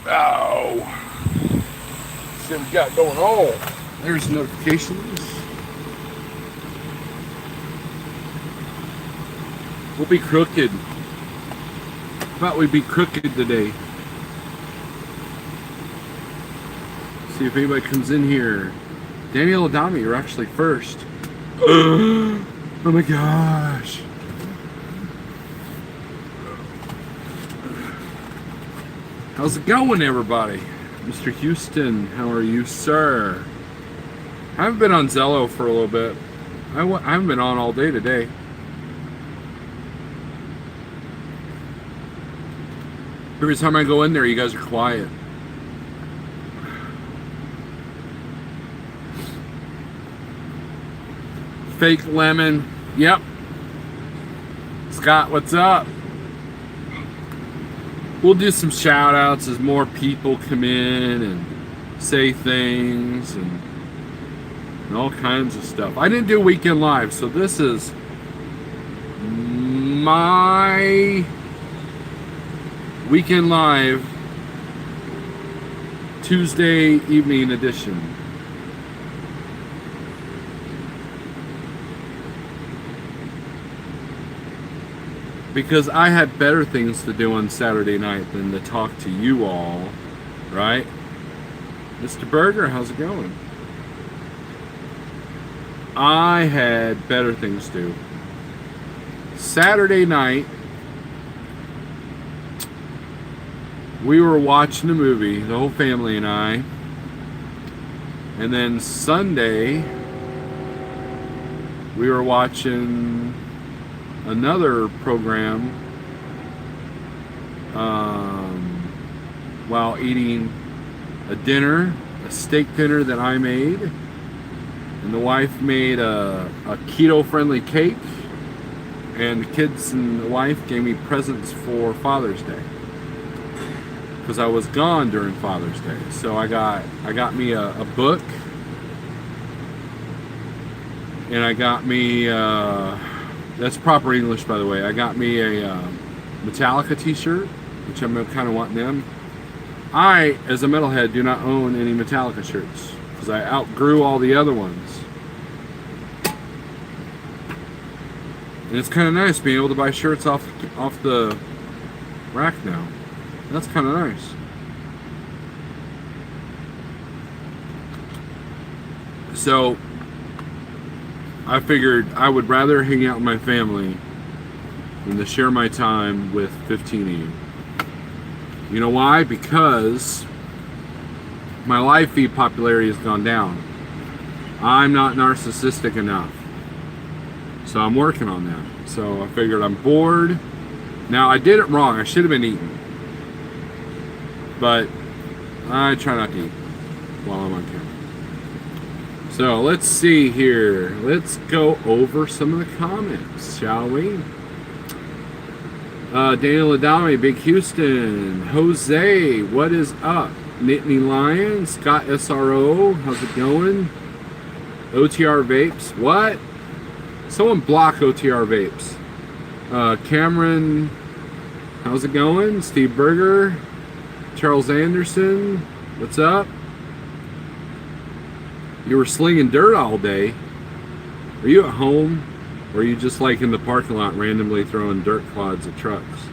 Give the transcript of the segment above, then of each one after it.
Oh, see what we got going on. There's notifications. We'll be crooked. Thought we'd be crooked today. See if anybody comes in here. Daniel Adami, you're actually first. Oh my gosh. How's it going, everybody? Mr. Houston, how are you, sir? I haven't been on Zello for a little bit. I haven't been on all day today. Every time I go in there, you guys are quiet. Fake lemon. Yep. Scott, what's up? We'll do some shout outs as more people come in and say things and all kinds of stuff. I didn't do Weekend Live, so this is my Weekend Live Tuesday evening edition. Because I had better things to do on Saturday night than to talk to you all, right? Mr. Berger, how's it going? I had better things to do. Saturday night, we were watching a movie, the whole family and I. And then Sunday, we were watching another program while eating a dinner, a steak dinner that I made. And the wife made a keto-friendly cake. And the kids and the wife gave me presents for Father's Day, because I was gone during Father's Day. So I got me a book, and I got me that's proper English, by the way. I got me a Metallica t-shirt, which I'm kind of wanting them. I, as a metalhead, do not own any Metallica shirts because I outgrew all the other ones. And it's kind of nice being able to buy shirts off the rack now. That's kind of nice. So I figured I would rather hang out with my family than to share my time with 15 of you. You know why? Because my live feed popularity has gone down. I'm not narcissistic enough. So I'm working on that. So I figured I'm bored. Now I did it wrong. I should have been eating. But I try not to eat while I'm on camera. So let's see here. Let's go over some of the comments, shall we? Daniel Adami, Big Houston, Jose, what is up? Nittany Lion, Scott SRO, how's it going? OTR Vapes, what? Someone block OTR Vapes. Cameron, how's it going? Steve Berger, Charles Anderson, what's up? You were slinging dirt all day. Are you at home? Or are you just like in the parking lot randomly throwing dirt clods at trucks?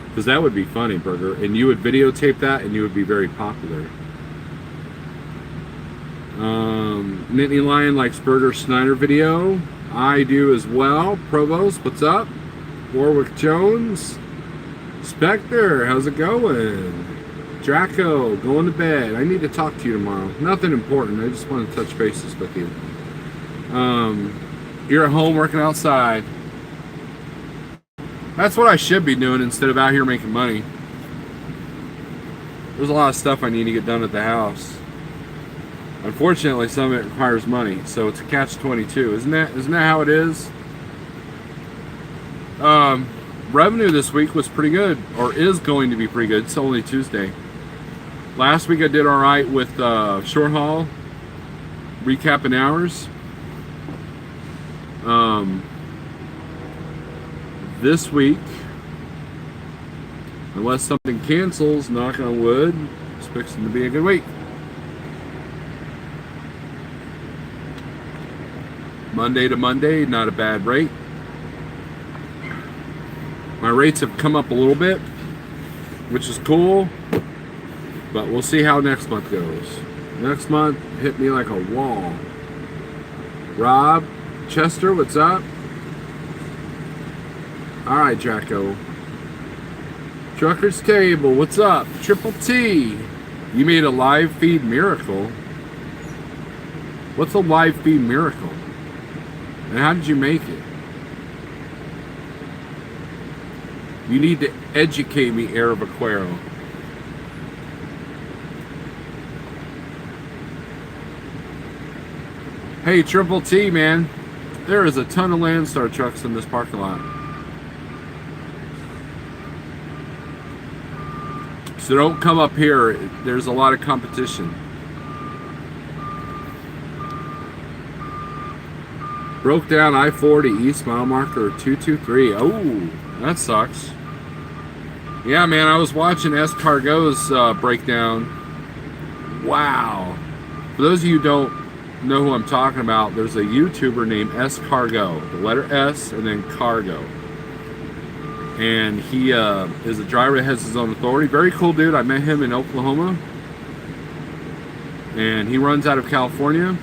Because that would be funny, Burger. And you would videotape that and you would be very popular. Nittany Lion likes Burger Snyder video. I do as well. Provost, what's up? Warwick Jones. Spectre, how's it going? Draco, going to bed. I need to talk to you tomorrow. Nothing important. I just want to touch bases with you. You're at home working outside. That's what I should be doing instead of out here making money. There's a lot of stuff I need to get done at the house. Unfortunately, some of it requires money, so it's a catch-22. Isn't that how it is? Revenue this week was pretty good, or is going to be pretty good. It's only Tuesday. Last week I did all right with short haul, recapping hours. This week, unless something cancels, knock on wood, fixing to be a good week. Monday to Monday, not a bad rate. My rates have come up a little bit, which is cool, but we'll see how next month goes. Next month hit me like a wall. Rob, Chester, what's up? All right, Draco. Trucker's Table, what's up? Triple T, you made a live feed miracle. What's a live feed miracle? And how did you make it? You need to educate me, Air of Aquaro. Hey, Triple T, man. There is a ton of Landstar trucks in this parking lot. So don't come up here. There's a lot of competition. Broke down I-40 East mile marker 223. Oh, that sucks. Yeah, man, I was watching S-Cargo's breakdown. Wow. For those of you who don't know who I'm talking about, there's a YouTuber named S-Cargo. The letter S and then Cargo. And he is a driver that has his own authority. Very cool dude. I met him in Oklahoma. And he runs out of California.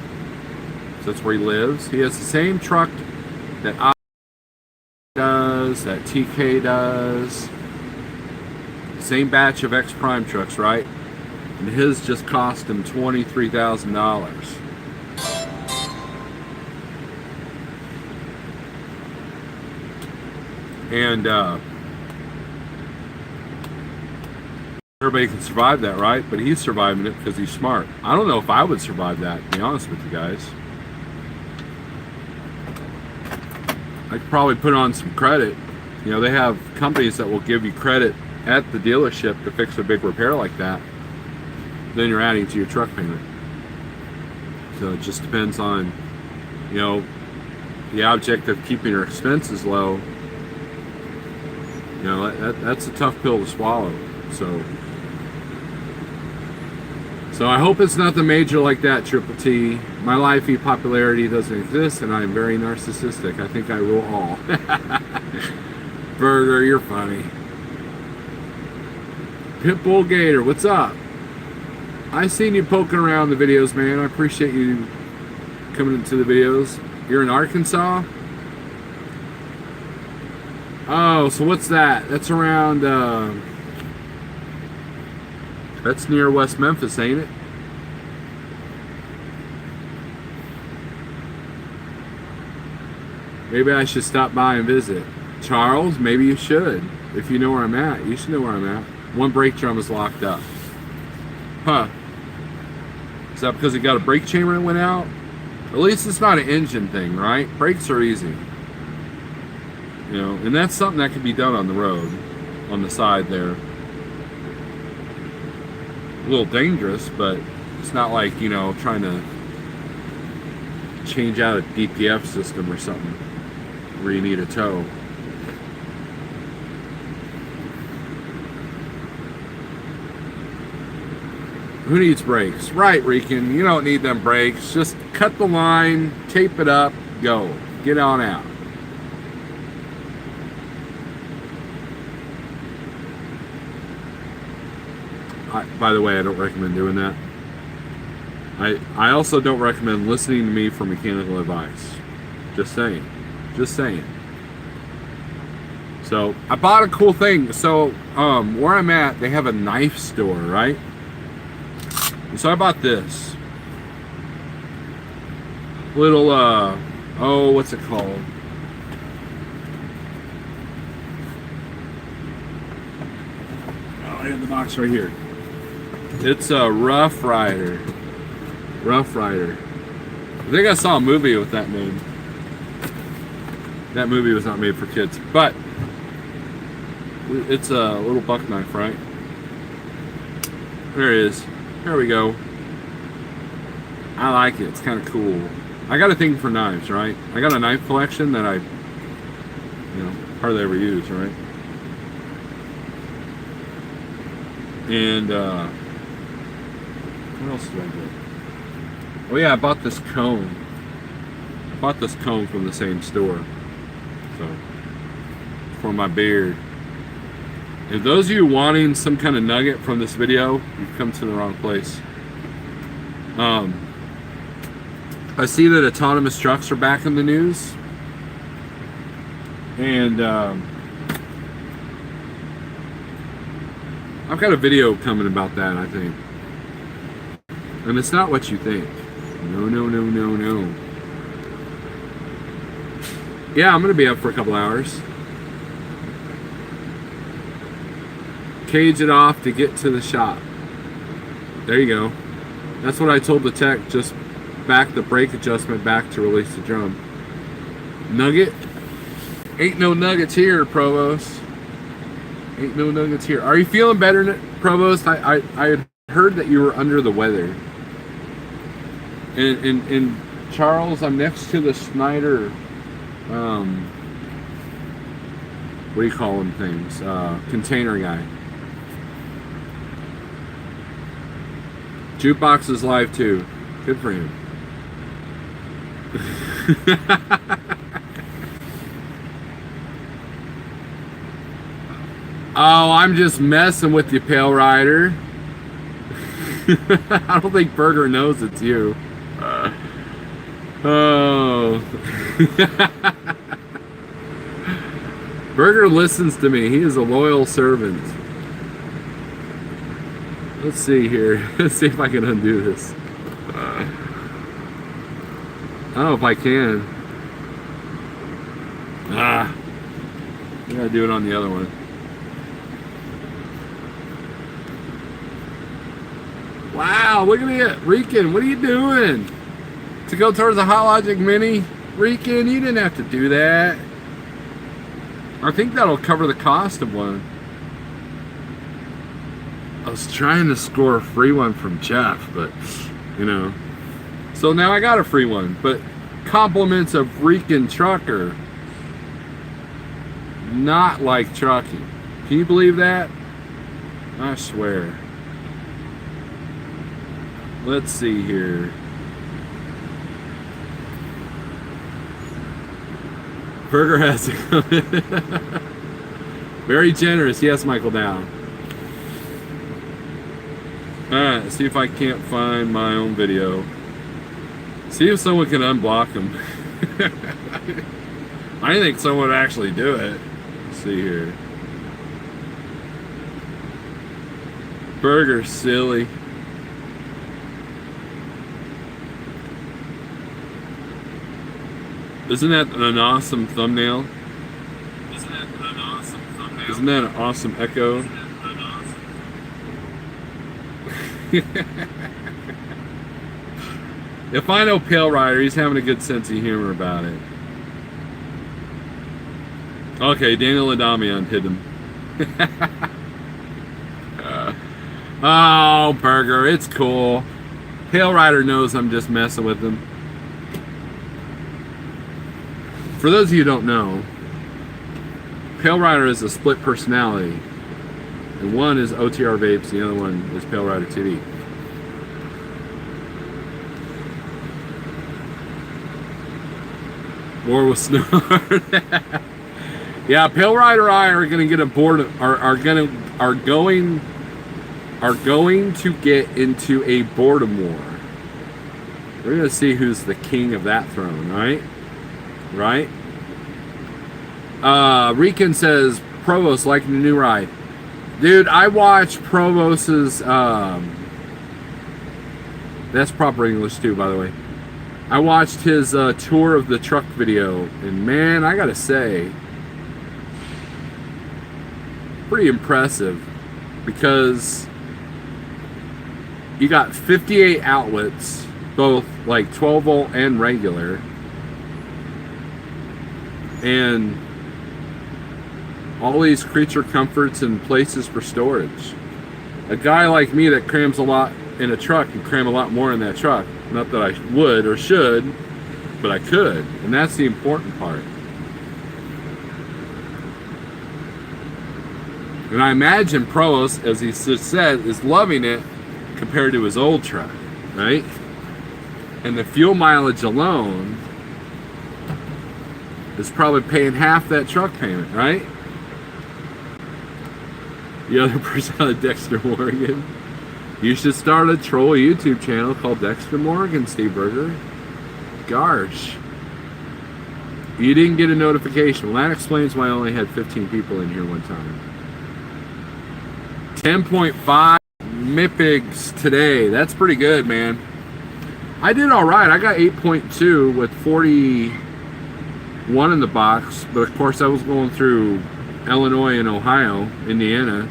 So that's where he lives. He has the same truck that I does, that TK does. Same batch of X Prime trucks, right? And his just cost him $23,000. And everybody can survive that, right? But he's surviving it because he's smart. I don't know if I would survive that, to be honest with you guys. I could probably put on some credit. You know, they have companies that will give you credit at the dealership to fix a big repair like that. Then you're adding to your truck payment. So it just depends on, you know, the object of keeping your expenses low. You know, that's a tough pill to swallow. So I hope it's nothing major like that, Triple T. My live feed popularity doesn't exist, and I'm very narcissistic. I think I rule all. Burger, you're funny. Pitbull Gator, what's up? I seen you poking around the videos, man. I appreciate you coming into the videos. You're in Arkansas? Oh, so what's that? That's around, that's near West Memphis, ain't it? Maybe I should stop by and visit. Charles, maybe you should. If you know where I'm at, you should know where I'm at. One brake drum is locked up. Huh. Is that because it got a brake chamber that went out? At least it's not an engine thing, right? Brakes are easy. You know, and that's something that can be done on the road, on the side there. A little dangerous, but it's not like, you know, trying to change out a DPF system or something where you need a tow. Who needs brakes? Right, Rican, you don't need them brakes. Just cut the line, tape it up, go. Get on out. By the way, I don't recommend doing that. I also don't recommend listening to me for mechanical advice. Just saying. Just saying. So, I bought a cool thing. So, where I'm at, they have a knife store, right? And so I bought this. Little, oh, what's it called? Oh, I have the box right here. It's a Rough Rider. Rough Rider. I think I saw a movie with that name. That movie was not made for kids, but it's a little buck knife, right? There it is. There we go. I like it. It's kind of cool. I got a thing for knives, right? I got a knife collection that I, you know, hardly ever use, right? And What else did I get? Oh yeah, I bought this cone. I bought this cone from the same store. So, for my beard. If those of you wanting some kind of nugget from this video, you've come to the wrong place. I see that autonomous trucks are back in the news. And I've got a video coming about that, I think. And it's not what you think. No, no, no, no, no. Yeah, I'm going to be up for a couple hours. Cage it off to get to the shop. There you go. That's what I told the tech. Just back the brake adjustment back to release the drum. Nugget? Ain't no nuggets here, Provost. Ain't no nuggets here. Are you feeling better, Provost? I had heard that you were under the weather. And Charles, I'm next to the Schneider, what do you call them things? Container guy. Jukebox is live too. Good for him. Oh, I'm just messing with you, Pale Rider. I don't think Burger knows it's you. Oh. Burger listens to me. He is a loyal servant. Let's see here. Let's see if I can undo this. I don't know if I can. I gotta do it on the other one. Wow, look at it. Rican, what are you doing? To go towards the Hot Logic Mini? Rican, you didn't have to do that. I think that'll cover the cost of one. I was trying to score a free one from Jeff, but, you know. So now I got a free one, but compliments of freaking trucker. Not like trucking. Can you believe that? I swear. Let's see here. Burger has to come in. Very generous. Yes, Michael Down. Alright, see if I can't find my own video. See if someone can unblock them. I think someone would actually do it. Let's see here. Burger silly. Isn't that an awesome thumbnail? Isn't that an awesome thumbnail? Isn't that an awesome echo? Isn't that an awesome... If I know Pale Rider, he's having a good sense of humor about it. Okay, Daniel Adamian hit him. Oh, Burger, it's cool. Pale Rider knows I'm just messing with him. For those of you who don't know, Pale Rider is a split personality. And one is OTR Vapes, the other one is Pale Rider TV. War with Snort. Yeah, Pale Rider and I are gonna get a board are going to get into a boredom war. We're gonna see who's the king of that throne, right? Right? Rican says Provost liking the new ride. Dude, I watched Provost's that's proper English too, by the way. I watched his tour of the truck video, and man, I gotta say, pretty impressive, because you got 58 outlets, both like 12 volt and regular, and all these creature comforts and places for storage. A guy like me that crams a lot in a truck can cram a lot more in that truck. Not that I would or should, but I could, and that's the important part. And I imagine Provost, as he just said, is loving it compared to his old truck, right? And the fuel mileage alone is probably paying half that truck payment, right? The other person on Dexter Morgan. You should start a troll YouTube channel called Dexter Morgan, Steve Berger. Gosh. You didn't get a notification. Well, that explains why I only had 15 people in here one time. 10.5 MIPIGs today. That's pretty good, man. I did all right. I got 8.2 with 41 in the box. But of course, I was going through Illinois and Ohio, Indiana.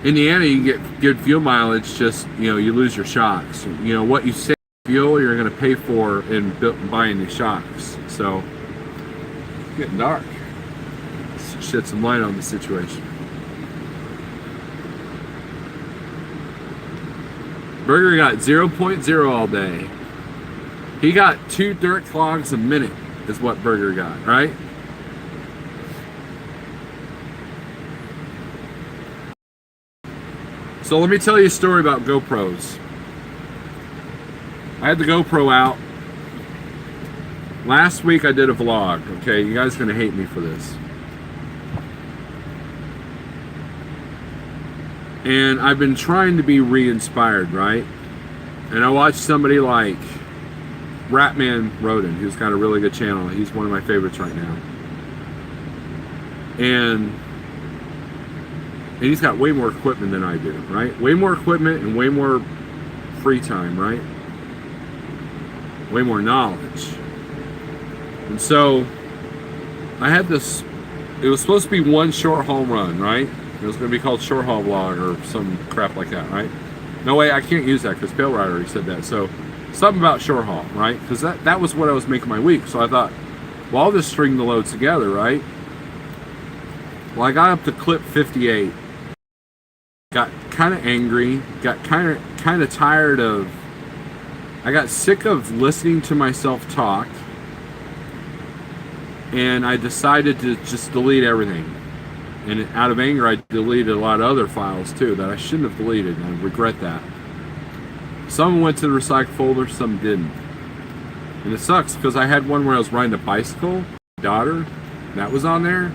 Indiana, you get good fuel mileage, just, you lose your shocks. What you save fuel, you're going to pay for in buying the shocks. So, it's getting dark. Let's shed some light on the situation. Burger got 0.0 all day. He got 2 dirt clogs a minute, is what Burger got, right? So let me tell you a story about GoPros. I had the GoPro out. Last week I did a vlog, okay? You guys are gonna hate me for this. And I've been trying to be re-inspired, right? And I watched somebody like Ratman Roden, who's got a really good channel. He's one of my favorites right now. And he's got way more equipment than I do, right? Way more equipment and way more free time, right? Way more knowledge. And so I had this, it was supposed to be one short home run, right? It was going to be called Short Haul Vlog or some crap like that, right? No way, I can't use that because Pale Rider already said that. So something about short haul, right? Because that was what I was making my week. So I thought, well, I'll just string the loads together, right? Well, I got up to clip 58. Got kind of angry, got kind of tired of, I got sick of listening to myself talk, and I decided to just delete everything. And out of anger, I deleted a lot of other files too that I shouldn't have deleted, and I regret that. Some went to the recycle folder, some didn't. And it sucks because I had one where I was riding a bicycle, my daughter, that was on there.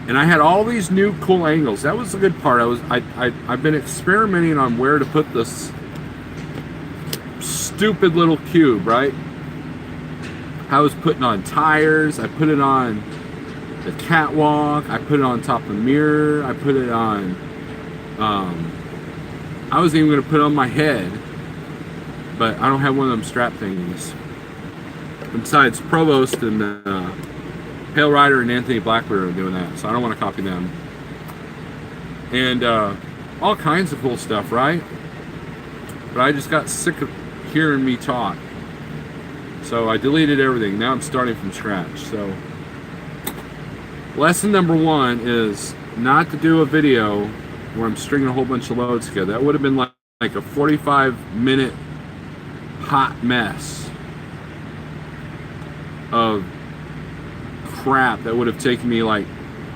And I had all these new cool angles. That was the good part. I've been experimenting on where to put this stupid little cube, right? I was putting on tires. I put it on the catwalk. I put it on top of the mirror. I put it on. I was even going to put it on my head, but I don't have one of them strap things. Besides, Provost and Pale Rider and Anthony Blackbird are doing that, so I don't want to copy them. And all kinds of cool stuff, right? But I just got sick of hearing me talk. So I deleted everything. Now I'm starting from scratch. So lesson number 1 is not to do a video where I'm stringing a whole bunch of loads together. That would have been like a 45-minute hot mess of crap that would have taken me like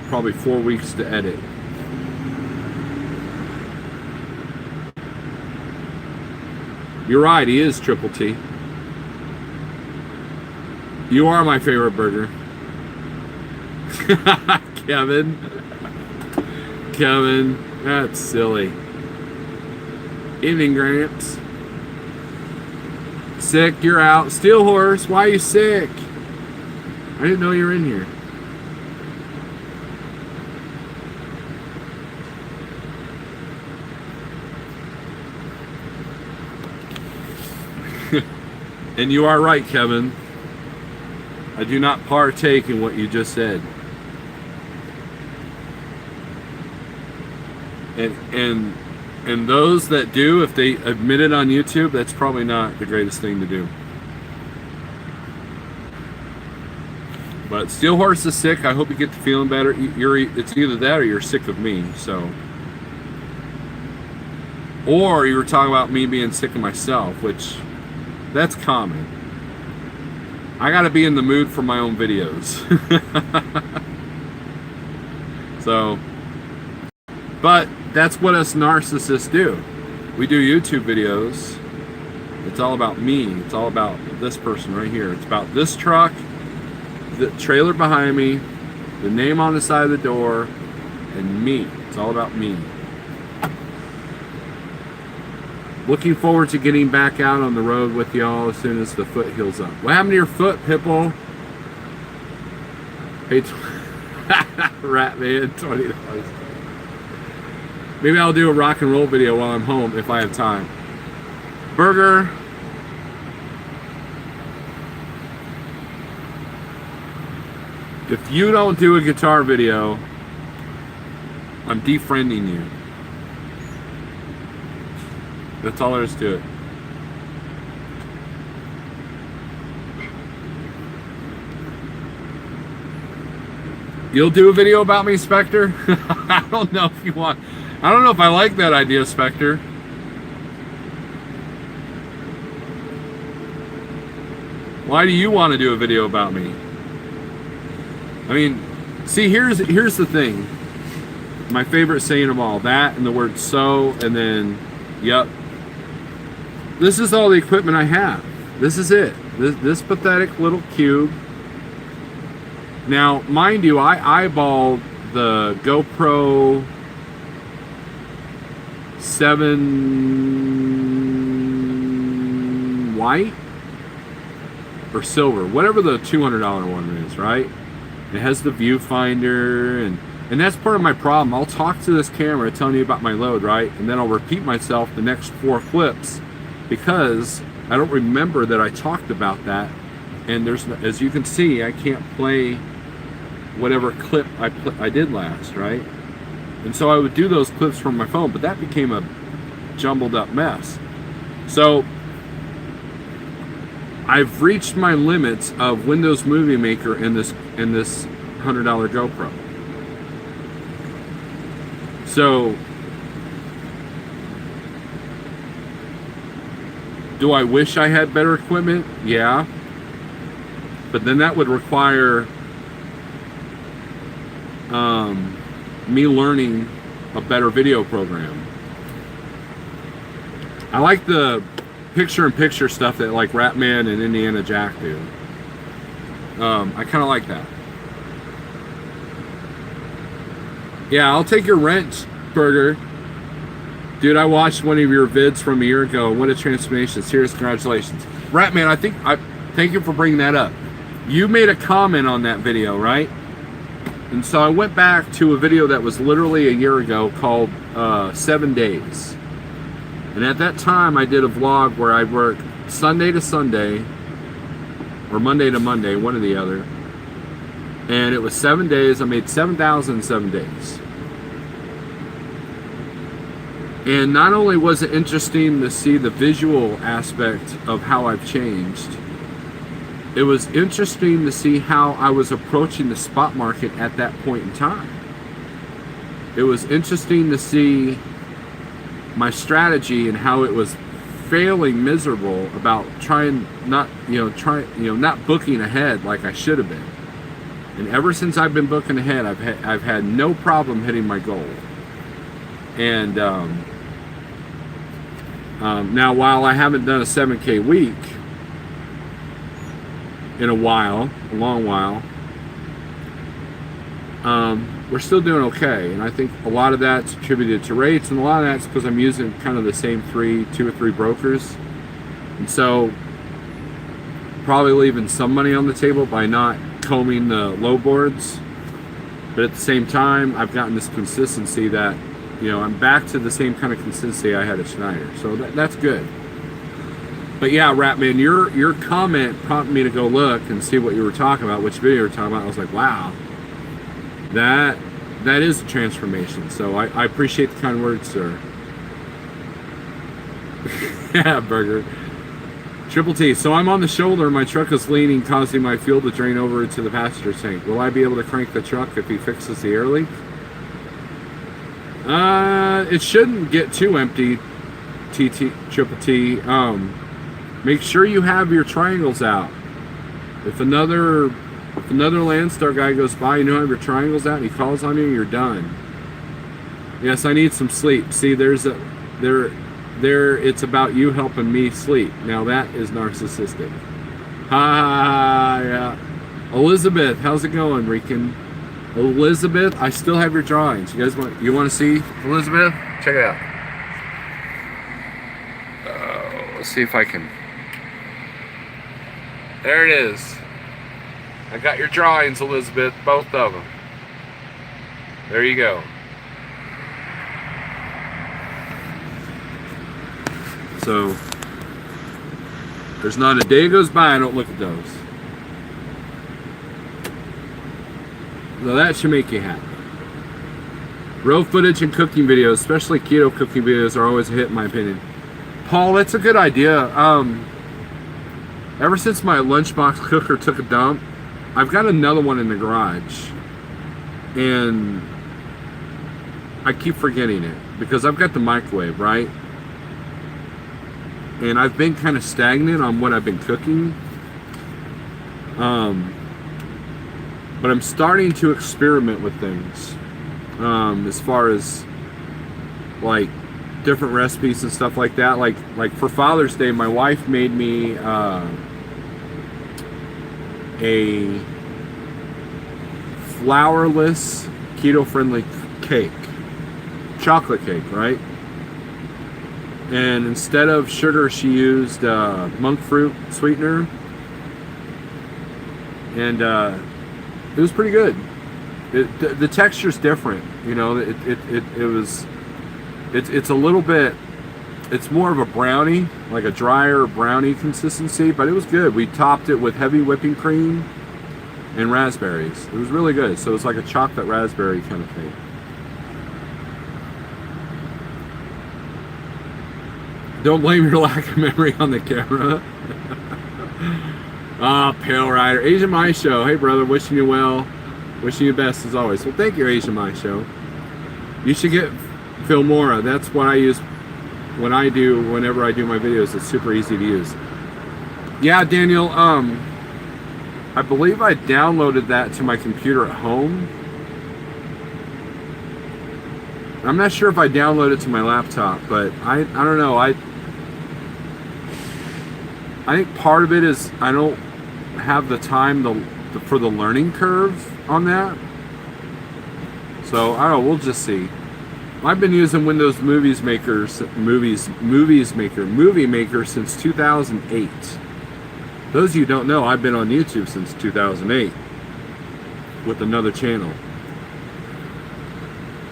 probably 4 weeks to edit. You're right, he is Triple T. You are my favorite burger. Kevin, that's silly. Evening, Gramps. Sick, you're out. Steel Horse, why are you sick? I didn't know you were in here. And you are right, Kevin. I do not partake in what you just said. And those that do, if they admit it on YouTube, that's probably not the greatest thing to do. But Steel Horse is sick. I hope you get to feeling better. It's either that or you're sick of me. So, or you were talking about me being sick of myself, which that's common. I got to be in the mood for my own videos. So, But that's what us narcissists do. We do YouTube videos. It's all about me. It's all about this person right here. It's about this truck, the trailer behind me, the name on the side of the door, and me. It's all about me. Looking forward to getting back out on the road with y'all as soon as the foot heals up. What happened to your foot, Pipple? Hey, Rat Man, $20. Maybe I'll do a rock and roll video while I'm home if I have time. Burger. If you don't do a guitar video, I'm defriending you. That's all there is to it. You'll do a video about me, Spectre? I don't know if you want. I don't know if I like that idea, Spectre. Why do you want to do a video about me? I mean, see, here's the thing. My favorite saying of all, that and the word so, and then, yep. This is all the equipment I have. This is it. This pathetic little cube. Now, mind you, I eyeballed the GoPro 7 white or silver, whatever the $200 one is, right? It has the viewfinder, and that's part of my problem. I'll talk to this camera telling you about my load, right? And then I'll repeat myself the next 4 clips because I don't remember that I talked about that. And there's, as you can see, I can't play whatever clip I did last, right? And so I would do those clips from my phone, but that became a jumbled up mess. So I've reached my limits of Windows Movie Maker and this $100 GoPro. So do I wish I had better equipment? Yeah. But then that would require me learning a better video program. I like the picture-in-picture stuff that like Ratman and Indiana Jack do. I kind of like that. Yeah, I'll take your wrench, Burger. Dude, I watched one of your vids from a year ago. What a transformation. Serious congratulations. Ratman, thank you for bringing that up. You made a comment on that video, right? And so I went back to a video that was literally a year ago called 7 Days. And at that time, I did a vlog where I worked Sunday to Sunday, or Monday to Monday, one or the other. And it was 7 days. I made $7,000 in 7 days. And not only was it interesting to see the visual aspect of how I've changed, it was interesting to see how I was approaching the spot market at that point in time. It was interesting to see my strategy and how it was failing miserable about not booking ahead like I should have been. And ever since I've been booking ahead, I've had no problem hitting my goal. And now, while I haven't done a 7K week in a long while, we're still doing okay. And I think a lot of that's attributed to rates, and a lot of that's because I'm using kind of the same two or three brokers. And so probably leaving some money on the table by not combing the low boards. But at the same time, I've gotten this consistency that, I'm back to the same kind of consistency I had at Schneider. So that's good. But yeah, Ratman, your comment prompted me to go look and see what you were talking about, which video you were talking about. I was like, wow, that is a transformation. So I appreciate the kind words, sir. Yeah, Burger. Triple T. So I'm on the shoulder. My truck is leaning, causing my fuel to drain over into the passenger tank. Will I be able to crank the truck if he fixes the air leak? It shouldn't get too empty, Triple T. Make sure you have your triangles out. If another Landstar guy goes by, you have your triangles out, and he calls on you, you're done. Yes, I need some sleep. See, there. It's about you helping me sleep. Now that is narcissistic. Hi, Elizabeth, how's it going, Rican? Elizabeth, I still have your drawings. You guys want to see Elizabeth? Check it out. Let's see if I can. There it is. I got your drawings, Elizabeth, both of them. There you go. So there's not a day goes by I don't look at those. So that should make you happy. Raw footage and cooking videos, especially keto cooking videos, are always a hit in my opinion. Paul, that's a good idea. Ever since my lunchbox cooker took a dump, I've got another one in the garage. And I keep forgetting it because I've got the microwave, right? And I've been kind of stagnant on what I've been cooking. But I'm starting to experiment with things. As far as like different recipes and stuff like that. Like for Father's Day, my wife made me a flourless, keto-friendly cake. Chocolate cake, right? And instead of sugar, she used monk fruit sweetener. And it was pretty good. The texture's different, you know. It's a little bit. It's more of a brownie, like a drier brownie consistency, but it was good. We topped it with heavy whipping cream and raspberries. It was really good. So it's like a chocolate raspberry kind of thing. Don't blame your lack of memory on the camera. Ah, Pale Rider. Asian My Show. Hey, brother. Wishing you well. Wishing you best as always. Well, thank you, Asian My Show. You should get Filmora. That's what I use whenever I do my videos. It's super easy to use. Yeah, Daniel. I believe I downloaded that to my computer at home. I'm not sure if I downloaded it to my laptop, but I don't know. I think part of it is I don't have the time for the learning curve on that. So I don't know, we'll just see. I've been using Windows Movie Maker since 2008. Those of you who don't know, I've been on YouTube since 2008 with another channel.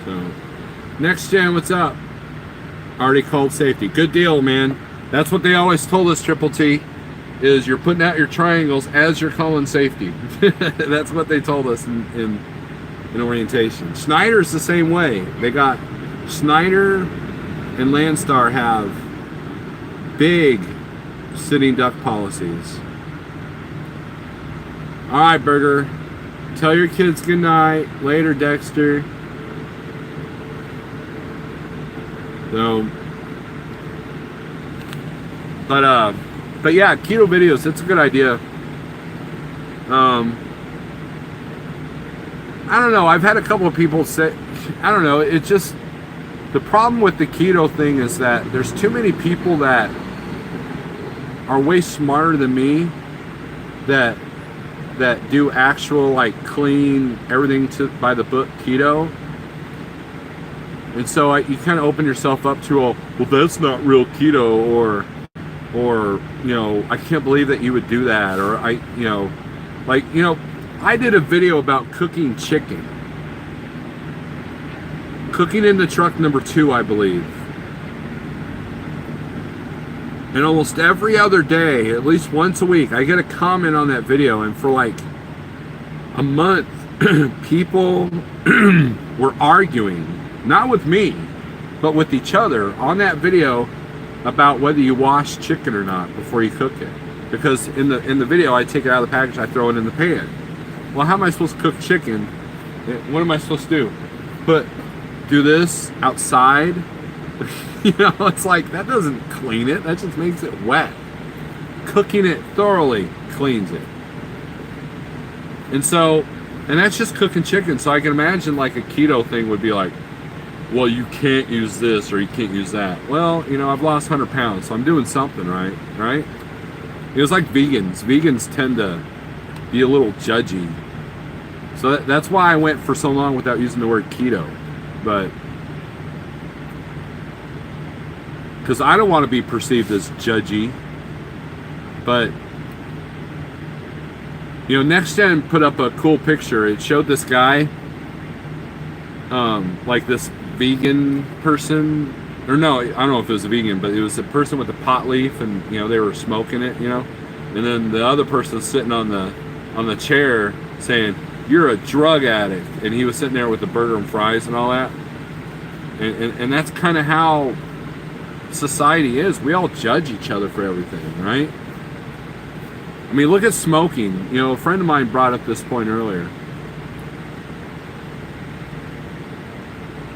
So, Next Gen, what's up? Already called safety. Good deal, man. That's what they always told us, Triple T, is you're putting out your triangles as you're calling safety. That's what they told us in orientation. Schneider's the same way. They got Schneider and Landstar have big sitting duck policies. All right, Burger. Tell your kids good night. Later, Dexter. So, but yeah, keto videos, it's a good idea. I don't know, I've had a couple of people say, I don't know, it just, the problem with the keto thing is that there's too many people that are way smarter than me that do actual like clean everything by the book keto. And so you kind of open yourself up to, well, that's not real keto, or you know, I can't believe that you would do that, or I did a video about cooking chicken. Cooking in the truck number 2, I believe. And almost every other day, at least once a week, I get a comment on that video, and for like a month, people were arguing. Not with me, but with each other on that video about whether you wash chicken or not before you cook it. Because in the video, I take it out of the package, I throw it in the pan. Well, how am I supposed to cook chicken? What am I supposed to do? Do this outside? You know, it's like, that doesn't clean it, that just makes it wet. Cooking it thoroughly cleans it. And that's just cooking chicken. So I can imagine like a keto thing would be like, well, you can't use this or you can't use that. Well, you know, I've lost 100 pounds, so I'm doing something right, right? It was like vegans. Vegans tend to be a little judgy. So that's why I went for so long without using the word keto. But because I don't want to be perceived as judgy. But you know, Next Gen put up a cool picture. It showed this guy, like this vegan person, or no, I don't know if it was a vegan, but it was a person with a pot leaf, and you know, they were smoking it, you know, and then the other person was sitting on the chair saying, "You're a drug addict," and he was sitting there with the burger and fries and all that, and that's kind of how society is. We all judge each other for everything, right? I mean, look at smoking. You know, a friend of mine brought up this point earlier.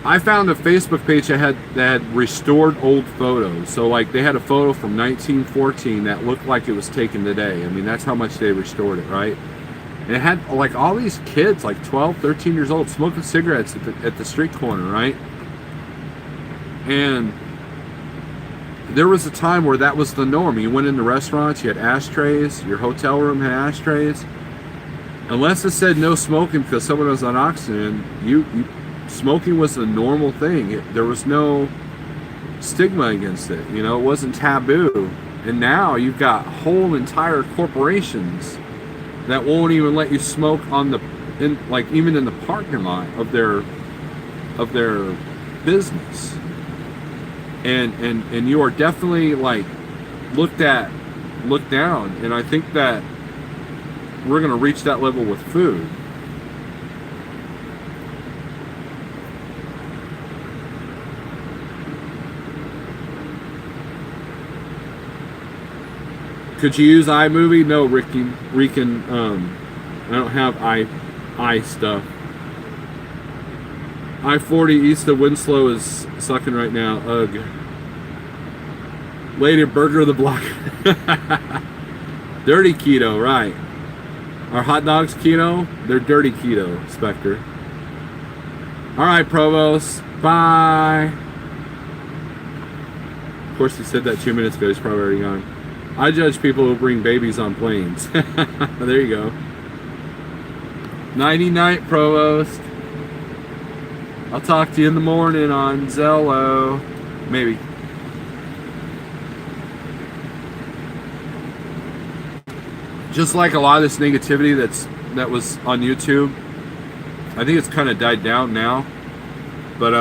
I found a Facebook page that had restored old photos. So like they had a photo from 1914 that looked like it was taken today. I mean, that's how much they restored it, right? And it had like all these kids, like 12, 13 years old, smoking cigarettes at the street corner, right? And there was a time where that was the norm. You went into restaurants, you had ashtrays, your hotel room had ashtrays. Unless it said no smoking because someone was on oxygen, smoking was a normal thing. There was no stigma against it. You know, it wasn't taboo. And now you've got whole entire corporations that won't even let you smoke even in the parking lot of their business. And you are definitely like looked down, and I think that we're going to reach that level with food. Could you use iMovie? No, Rican. I don't have i stuff. I-40 east of Winslow is sucking right now. Ugh. Lady Burger of the Block. Dirty keto, right. Are hot dogs keto? They're dirty keto, Spectre. Alright, Provost. Bye. Of course, he said that 2 minutes ago. He's probably already gone. I judge people who bring babies on planes. There you go. Nighty night, Provost. I'll talk to you in the morning on Zello. Maybe. Just like a lot of this negativity that was on YouTube, I think it's kind of died down now. But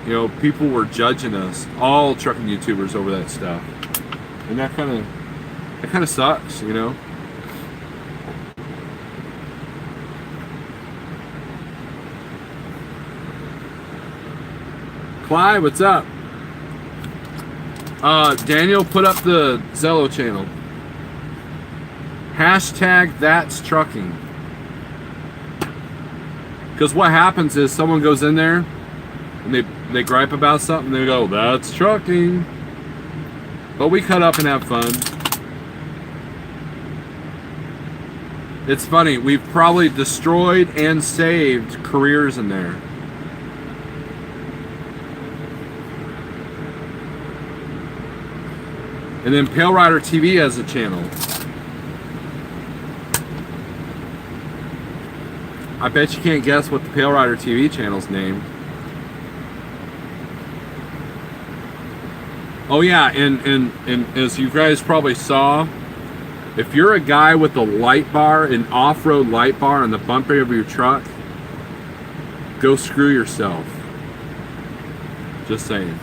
you know, people were judging us, all trucking YouTubers, over that stuff, and that kind of sucks, you know. Clyde, what's up? Daniel, put up the Zello channel. Hashtag that's trucking. Because what happens is someone goes in there and they gripe about something, they go, that's trucking. But we cut up and have fun. It's funny, we've probably destroyed and saved careers in there. And then Pale Rider TV has a channel. I bet you can't guess what the Pale Rider TV channel's named. Oh yeah, and as you guys probably saw, if you're a guy with a light bar, an off-road light bar on the bumper of your truck, go screw yourself. Just saying.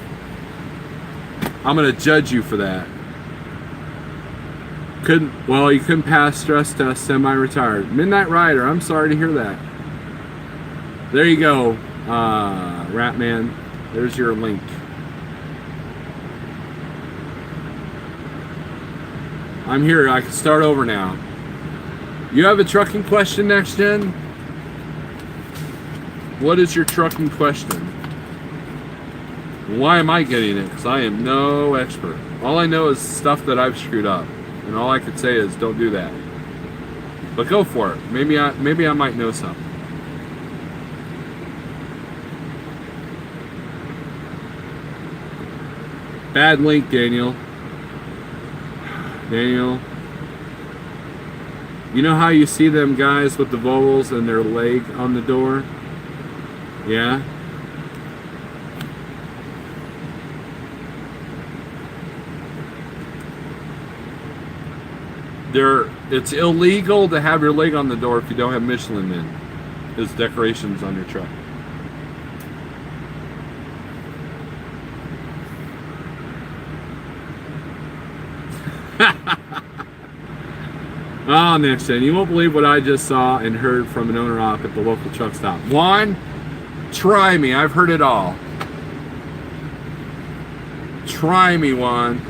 I'm gonna judge you for that. You couldn't pass stress test, semi-retired. Midnight Rider, I'm sorry to hear that. There you go, Ratman. There's your link. I'm here, I can start over now. You have a trucking question, Next Gen? What is your trucking question? Why am I getting it? Because I am no expert. All I know is stuff that I've screwed up. And all I could say is, don't do that. But go for it. Maybe I might know something. Bad link, Daniel. Daniel. You know how you see them guys with the vowels and their leg on the door? Yeah? It's illegal to have your leg on the door if you don't have Michelin men. There's decorations on your truck. Oh, Nixon, you won't believe what I just saw and heard from an owner op at the local truck stop. Juan, try me. I've heard it all. Try me, Juan.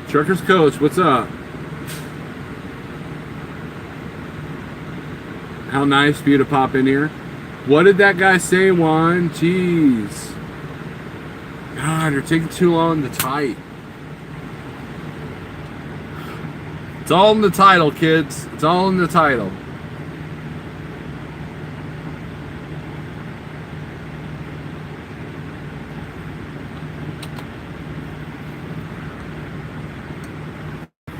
Truckers Coach, what's up? How nice for you to pop in here. What did that guy say, Juan? Jeez. God, you're taking too long to type. It's all in the title, kids. It's all in the title.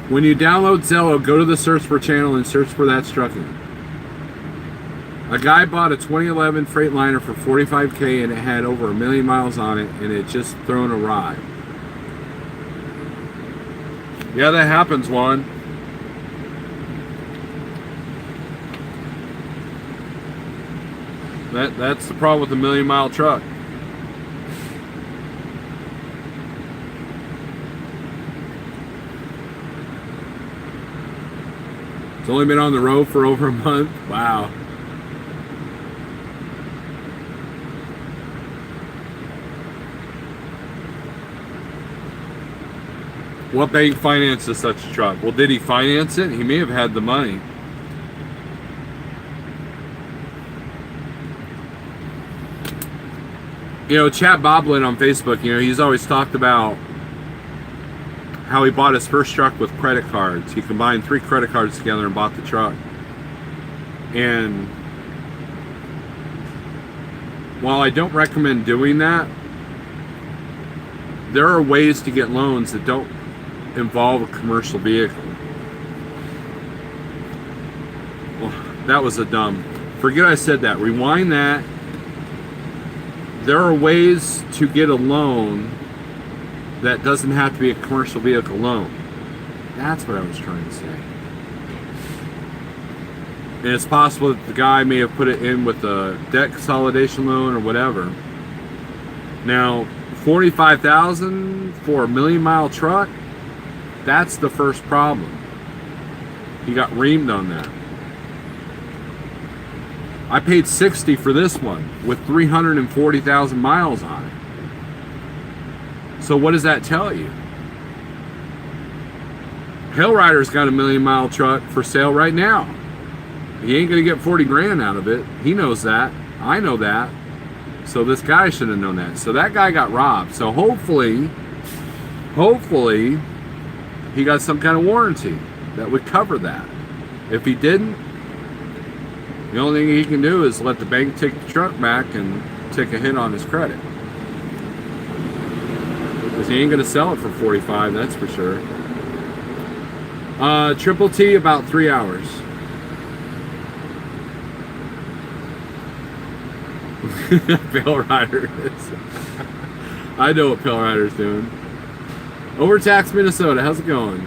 When you download Zello, go to the search for channel and search for That's Trucking. A guy bought a 2011 Freightliner for $45K and it had over 1 million miles on it and it just thrown a ride. Yeah, that happens, Juan. That's the problem with a 1 million mile truck. It's only been on the road for over a month. Wow. What bank finances such a truck? Well, did he finance it? He may have had the money. You know, Chad Boblin on Facebook, you know, he's always talked about how he bought his first truck with credit cards. He combined 3 credit cards together and bought the truck. And while I don't recommend doing that, there are ways to get loans that don't involve a commercial vehicle. Well, that was a dumb. Forget I said that. Rewind that. There are ways to get a loan that doesn't have to be a commercial vehicle loan. That's what I was trying to say. And it's possible that the guy may have put it in with a debt consolidation loan or whatever. Now, $45,000 for a 1 million mile truck, that's the first problem. He got reamed on that. I paid $60 for this one with 340,000 miles on it. So what does that tell you? Hellrider's got a 1 million mile truck for sale right now. He ain't gonna get 40 grand out of it. He knows that. I know that. So this guy should have known that. So that guy got robbed. So hopefully he got some kind of warranty that would cover that. If he didn't, the only thing he can do is let the bank take the truck back and take a hit on his credit. Because he ain't gonna sell it for 45, that's for sure. Triple T, about 3 hours. Pale Rider is. I know what Pale Rider's doing. Overtax Minnesota, how's it going?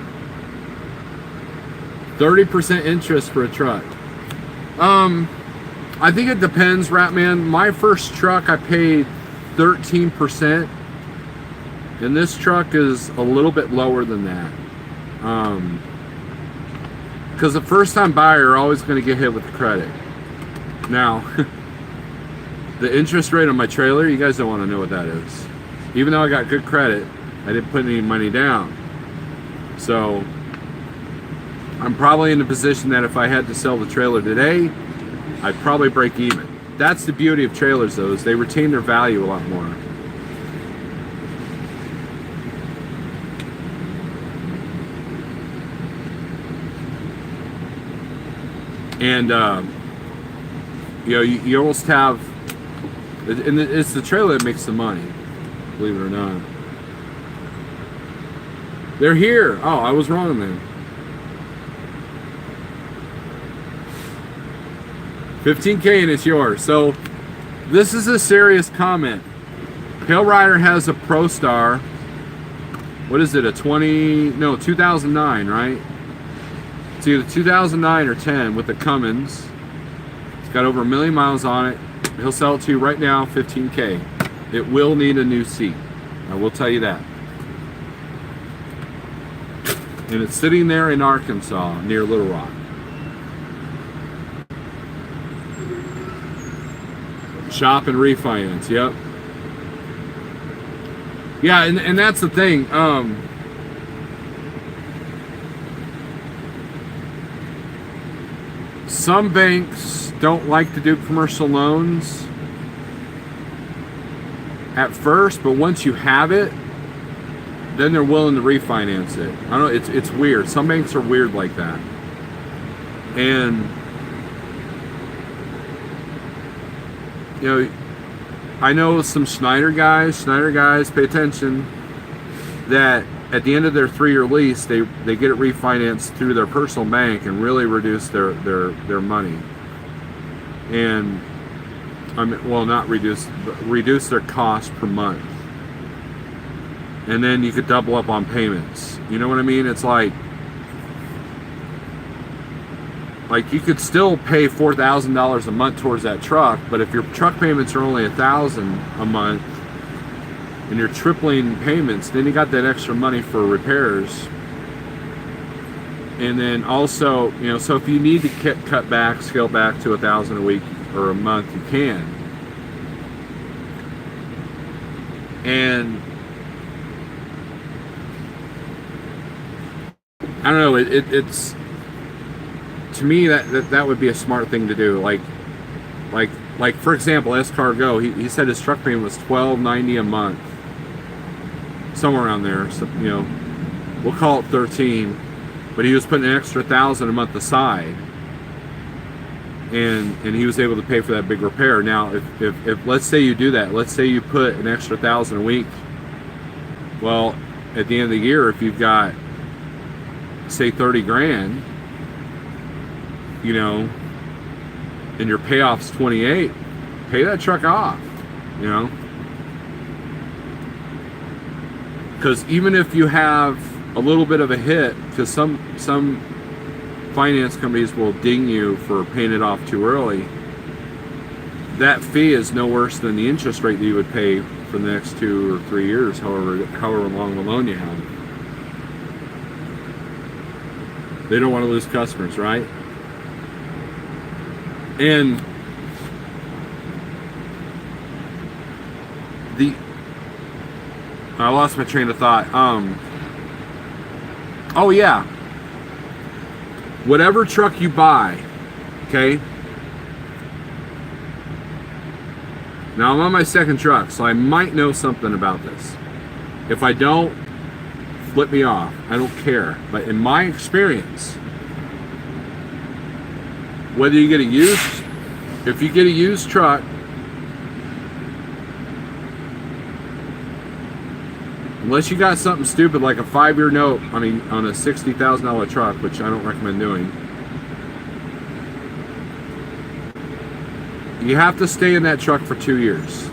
30% interest for a truck. I think it depends, Ratman. My first truck I paid 13%, and this truck is a little bit lower than that. Because the first time buyer are always going to get hit with the credit. Now, the interest rate on my trailer, you guys don't want to know what that is. Even though I got good credit, I didn't put any money down. So I'm probably in a position that if I had to sell the trailer today, I'd probably break even. that's the beauty of trailers, though, is they retain their value a lot more. And you almost have, and it's the trailer that makes the money, believe it or not. They're here. Oh, I was wrong then. 15K and it's yours. So this is a serious comment. Pale Rider has a Pro Star. What is it? 2009, right? It's either 2009 or 10 with the Cummins. It's got over 1 million miles on it. He'll sell it to you right now, 15K. It will need a new seat. I will tell you that. And it's sitting there in Arkansas near Little Rock. Shop and refinance, yep. Yeah, and that's the thing. Some banks don't like to do commercial loans at first, but once you have it, then they're willing to refinance it. I don't know, it's weird. Some banks are weird like that. And I know some Schneider guys, pay attention, that at the end of their 3-year lease, they get it refinanced through their personal bank and really reduce their money. And not reduce, but reduce their cost per month. And then you could double up on payments. You know what I mean? It's like you could still pay $4,000 a month towards that truck, but if your truck payments are only $1,000 a month and you're tripling payments, then you got that extra money for repairs. And then also, so if you need to cut back, scale back to $1,000 a week or a month, you can. And I don't know, it's to me that would be a smart thing to do. Like for example, Escargot, he said his truck payment was $12.90 a month, somewhere around there. So we'll call it 13, but he was putting an extra $1,000 a month aside, and he was able to pay for that big repair. Now, if let's say you do that, let's say you put an extra $1,000 a week. Well, at the end of the year, if you've got, say, 30 grand, and your payoff's 28, pay that truck off, because even if you have a little bit of a hit, because some finance companies will ding you for paying it off too early, that fee is no worse than the interest rate that you would pay for the next 2 or 3 years, however long the loan you have. They don't want to lose customers, right? And I lost my train of thought. Oh yeah. Whatever truck you buy, okay? Now I'm on my second truck, so I might know something about this. If I don't, flip me off. I don't care. But in my experience, whether you get if you get a used truck, unless you got something stupid like a 5-year note on a $60,000 truck, which I don't recommend doing, you have to stay in that truck for 2 years.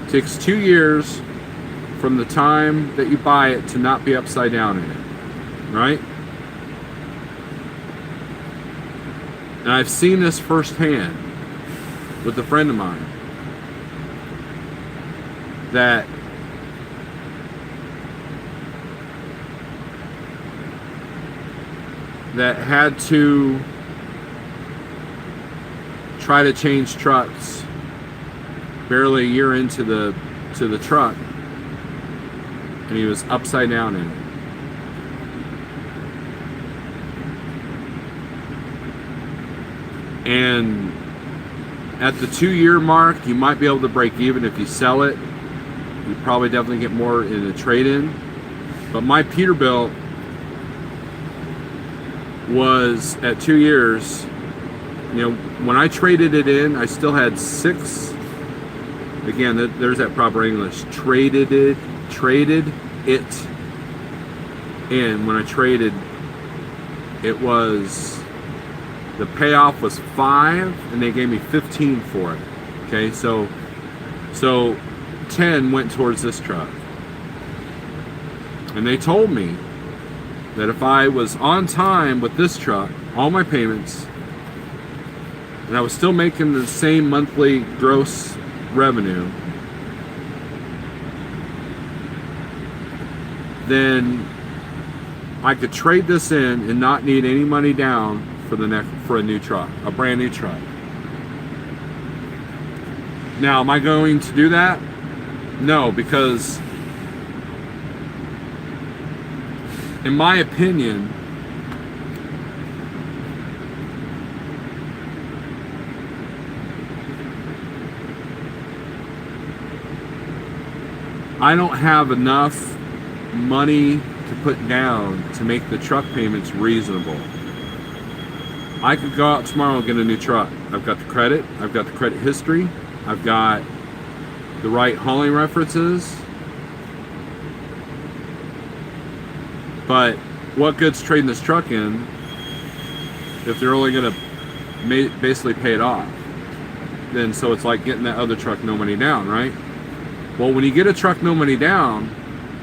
It takes 2 years from the time that you buy it to not be upside down in it, right? And I've seen this firsthand with a friend of mine that had to try to change trucks barely a year into the truck, and he was upside down in it. And at the 2-year mark, you might be able to break even if you sell it. You probably definitely get more in a trade-in. But my Peterbilt was at 2 years. You know, when I traded it in, I still had 6. Again, there's that proper English. Traded it in. When I traded, it was, the payoff was 5, and they gave me 15 for it. Okay, so 10 went towards this truck. And they told me that if I was on time with this truck, all my payments, and I was still making the same monthly gross revenue, then I could trade this in and not need any money down for a new truck, a brand new truck. Now, am I going to do that? No, because in my opinion, I don't have enough money to put down to make the truck payments reasonable. I could go out tomorrow and get a new truck. I've got the credit, I've got the credit history, I've got the right hauling references. But what good's trading this truck in if they're only going to basically pay it off? Then so it's like getting that other truck no money down, right? Well, when you get a truck no money down,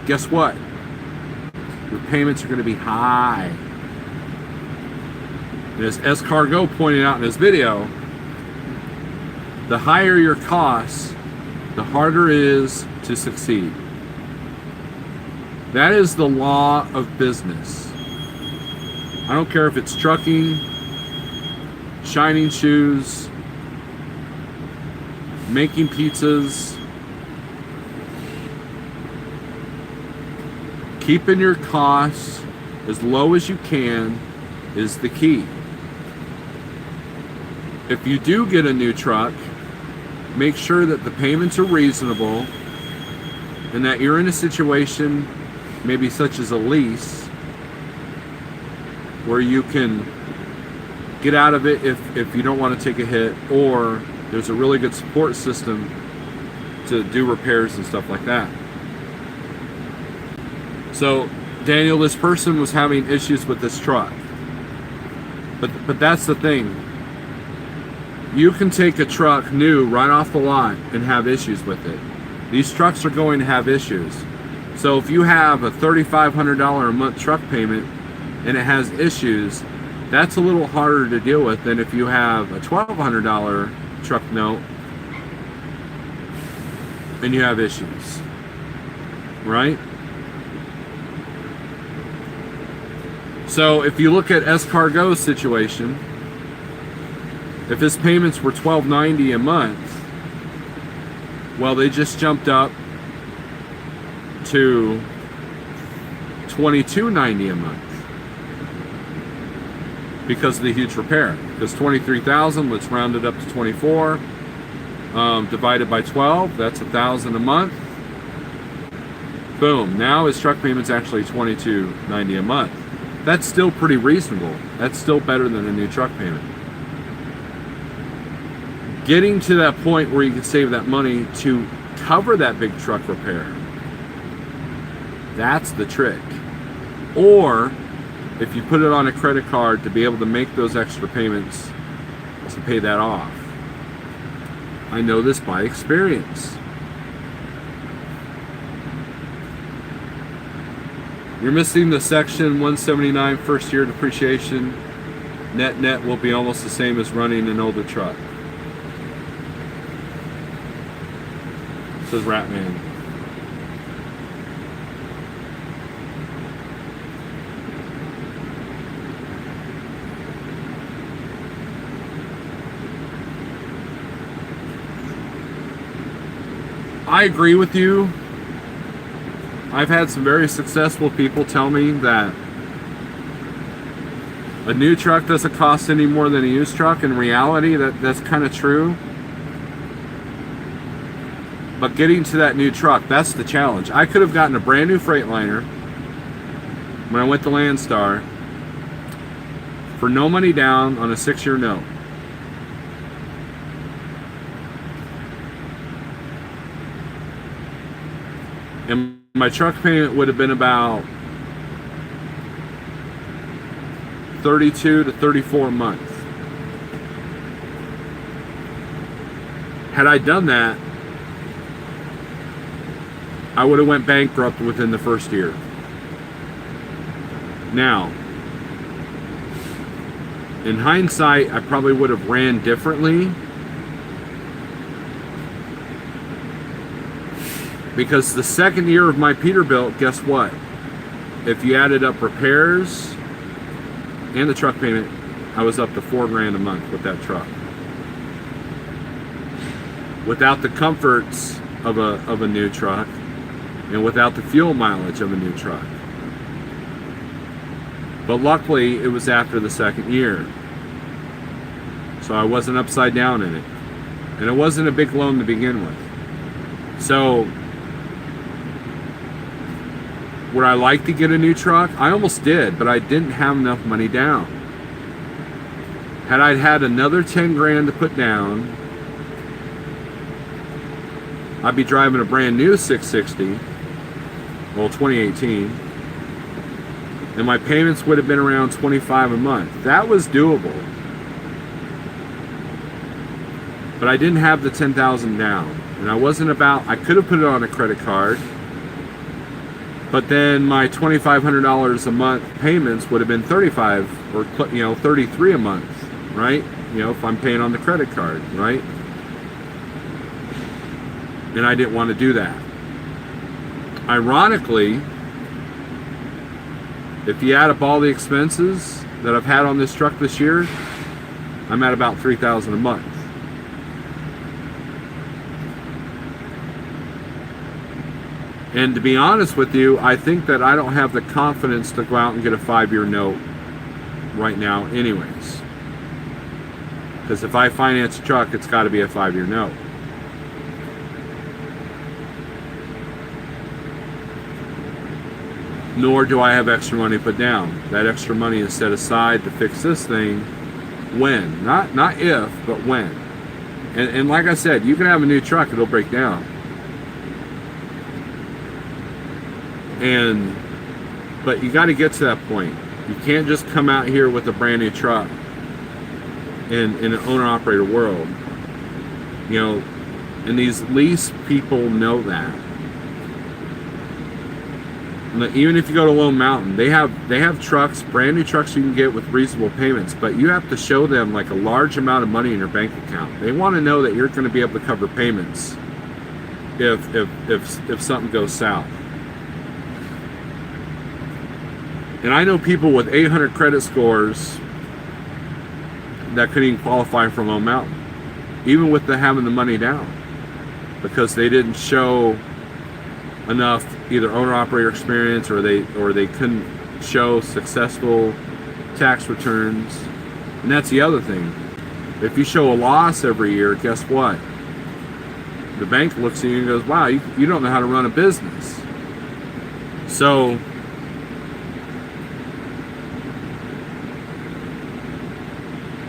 guess what? Your payments are going to be high. And as Cargo pointed out in his video, the higher your costs, the harder it is to succeed. That is the law of business. I don't care if it's trucking, shining shoes, making pizzas. Keeping your costs as low as you can is the key. If you do get a new truck, make sure that the payments are reasonable and that you're in a situation, maybe such as a lease, where you can get out of it if you don't want to take a hit, or there's a really good support system to do repairs and stuff like that. So, Daniel, this person was having issues with this truck. But that's the thing. You can take a truck new right off the lot and have issues with it. These trucks are going to have issues. So if you have a $3,500 a month truck payment and it has issues, that's a little harder to deal with than if you have a $1,200 truck note and you have issues, right? So if you look at Cargo's situation, if his payments were $1,290 a month, well, they just jumped up to $2,290 a month because of the huge repair. Because $23,000, let's round it up to 24, divided by 12, that's $1,000 a month. Boom! Now his truck payment's actually $2,290 a month. That's still pretty reasonable. That's still better than a new truck payment. Getting to that point where you can save that money to cover that big truck repair, that's the trick. Or if you put it on a credit card to be able to make those extra payments to pay that off. I know this by experience. You're missing the section 179 first year depreciation. Net will be almost the same as running an older truck. Says Ratman. I agree with you. I've had some very successful people tell me that A new truck doesn't cost any more than a used truck. In reality, that's kind of true. But getting to that new truck, that's the challenge. I could have gotten a brand new Freightliner when I went to Landstar for no money down on a 6-year note. And my truck payment would have been about $32 to $34 a month. Had I done that, I would have went bankrupt within the first year. Now, in hindsight, I probably would have ran differently, because the second year of my Peterbilt, guess what? If you added up repairs and the truck payment, I was up to $4,000 a month with that truck. Without the comforts of a new truck, and without the fuel mileage of a new truck. But luckily, it was after the second year, so I wasn't upside down in it, and it wasn't a big loan to begin with. So, would I like to get a new truck? I almost did, but I didn't have enough money down. Had I had another 10 grand to put down, I'd be driving a brand new 660, well, 2018, and my payments would have been around $25 a month. That was doable, but I didn't have the $10,000 down, and I could have put it on a credit card, but then my $2,500 a month payments would have been $35 or $33 a month, right? If I'm paying on the credit card, right? And I didn't want to do that. Ironically, if you add up all the expenses that I've had on this truck this year, I'm at about $3,000 a month. And to be honest with you, I think that I don't have the confidence to go out and get a 5-year note right now anyways. Because if I finance a truck, it's got to be a 5-year note. Nor do I have extra money put down. That extra money is set aside to fix this thing when. Not if, but when. And like I said, you can have a new truck, it'll break down. But you got to get to that point. You can't just come out here with a brand new truck in an owner-operator world. And these lease people know that. Even if you go to Lone Mountain, they have trucks, brand new trucks you can get with reasonable payments, but you have to show them like a large amount of money in your bank account. They want to know that you're going to be able to cover payments if something goes south. And I know people with 800 credit scores that couldn't even qualify for Lone Mountain, even with having the money down, because they didn't show enough either owner-operator experience, or they couldn't show successful tax returns. And that's the other thing. If you show a loss every year, guess what? The bank looks at you and goes, wow, you don't know how to run a business. So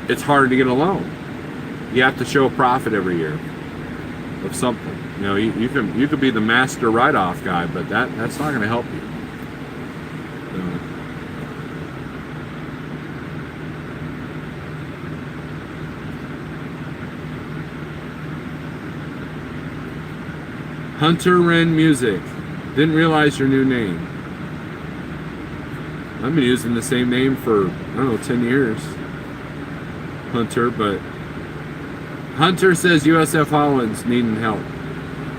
it's hard to get a loan. You have to show a profit every year of something. You could be the master write-off guy, but that's not going to help you. Hunter Wren Music. Didn't realize your new name. I've been using the same name for, 10 years. Hunter, but Hunter says USF Holland's needing help.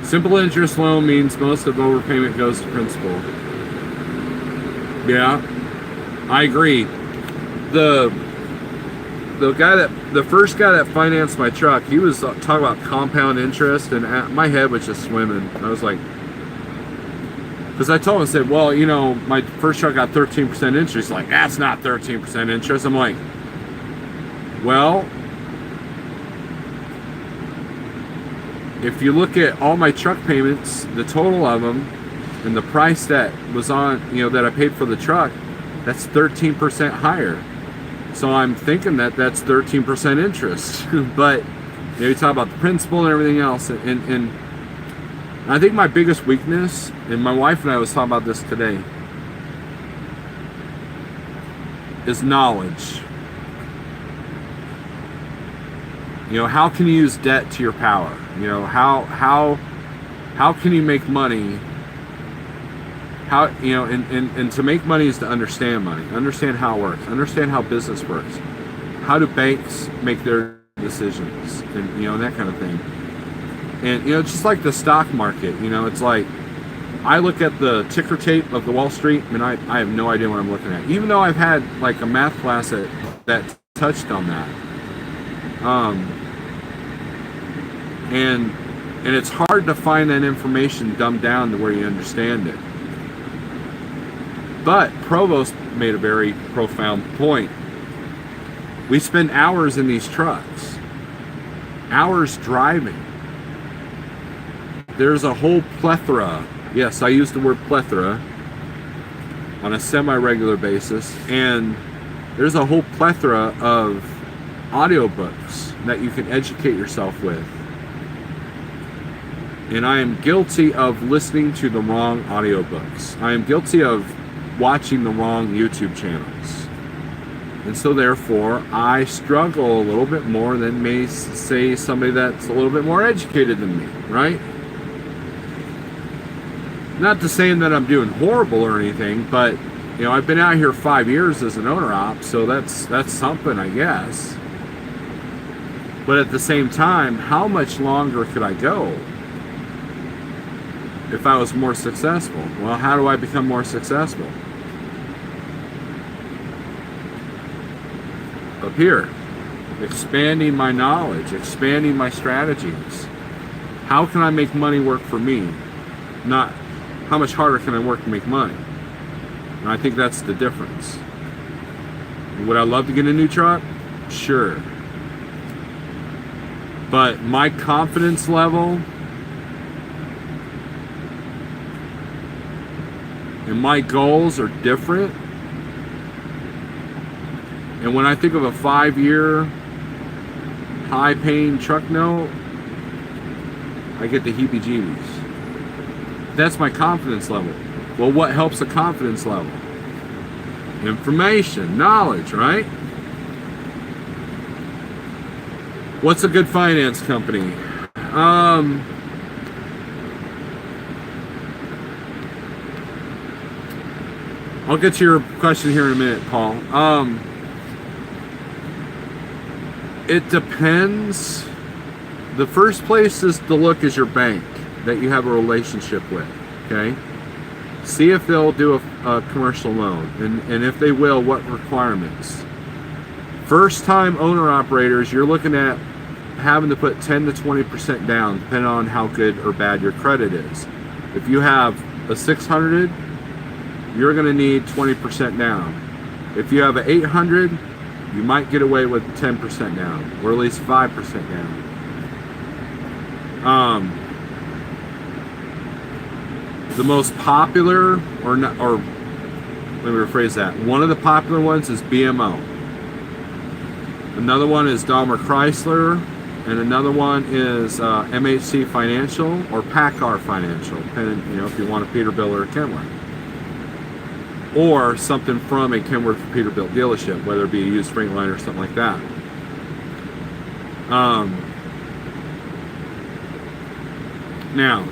Simple interest loan means most of overpayment goes to principal. Yeah, I agree. The first guy that financed my truck, he was talking about compound interest, and my head was just swimming. I was like, Because I told him, I said, well, you know, my first truck got 13% interest. He's like, that's not 13% interest. I'm like, well, if you look at all my truck payments, the total of them, and the price that was on, you know, that I paid for the truck, that's 13% higher. So I'm thinking that that's 13% interest. But, you know, you talk about the principal and everything else. And I think my biggest weakness, and my wife and I was talking about this today, is knowledge. You know, how can you use debt to your power? You know, how can you make money? How, you know, and to make money is to understand money, understand how it works, understand how business works. How do banks make their decisions, and, you know, that kind of thing. And, you know, just like the stock market, you know, it's like, I look at the ticker tape of the Wall Street, and I have no idea what I'm looking at. Even though I've had like a math class that touched on that. And it's hard to find that information dumbed down to where you understand it. But Provost made a very profound point. We spend hours in these trucks, hours driving. There's a whole plethora, yes, I use the word plethora on a semi-regular basis, and there's a whole plethora of audiobooks that you can educate yourself with. And I am guilty of listening to the wrong audiobooks. I am guilty of watching the wrong YouTube channels. And so therefore, I struggle a little bit more than may say somebody that's a little bit more educated than me, right? Not to say that I'm doing horrible or anything, but, you know, I've been out here 5 years as an owner op, so that's something, I guess. But at the same time, how much longer could I go if I was more successful? Well, how do I become more successful? Up here, expanding my knowledge, expanding my strategies. How can I make money work for me? Not how much harder can I work to make money? And I think that's the difference. Would I love to get a new truck? Sure. But my confidence level and my goals are different. And when I think of a 5-year high-paying truck note, I get the heebie-jeebies. That's my confidence level. Well, what helps a confidence level? Information, knowledge, right? What's a good finance company? I'll get to your question here in a minute, Paul. It depends. The first place is to look is your bank that you have a relationship with, okay? See if they'll do a commercial loan, and if they will, what requirements. First-time owner-operators, you're looking at having to put 10 to 20% down, depending on how good or bad your credit is. If you have a 600, you're going to need 20% down. If you have an 800, you might get away with 10% down, or at least 5% down. The most popular, or let me rephrase that. One of the popular ones is BMO. Another one is Dahmer Chrysler, and another one is MHC Financial or PACCAR Financial, depending, you know, if you want a Peterbilt or a Kenworth, or something from a Kenworth or Peterbilt dealership, whether it be a used Freightliner or something like that. Now,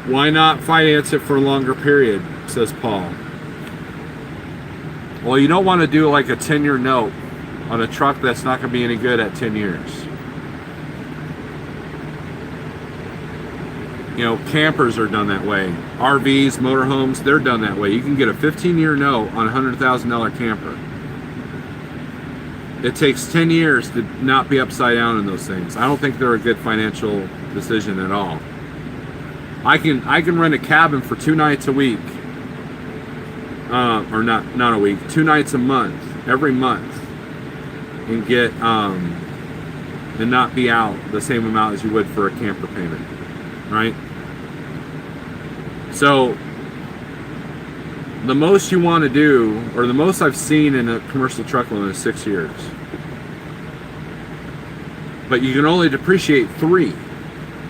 why not finance it for a longer period, says Paul. Well, you don't want to do like a 10-year note on a truck that's not going to be any good at 10 years. You know, campers are done that way. RVs, motorhomes, they're done that way. You can get a 15-year note on a $100,000 camper. It takes 10 years to not be upside down in those things. I don't think they're a good financial decision at all. I can rent a cabin for 2 nights a week, or not a week, 2 nights a month, every month, and get and not be out the same amount as you would for a camper payment, right? So the most you want to do, or the most I've seen in a commercial truck loan, is 6 years. But you can only depreciate 3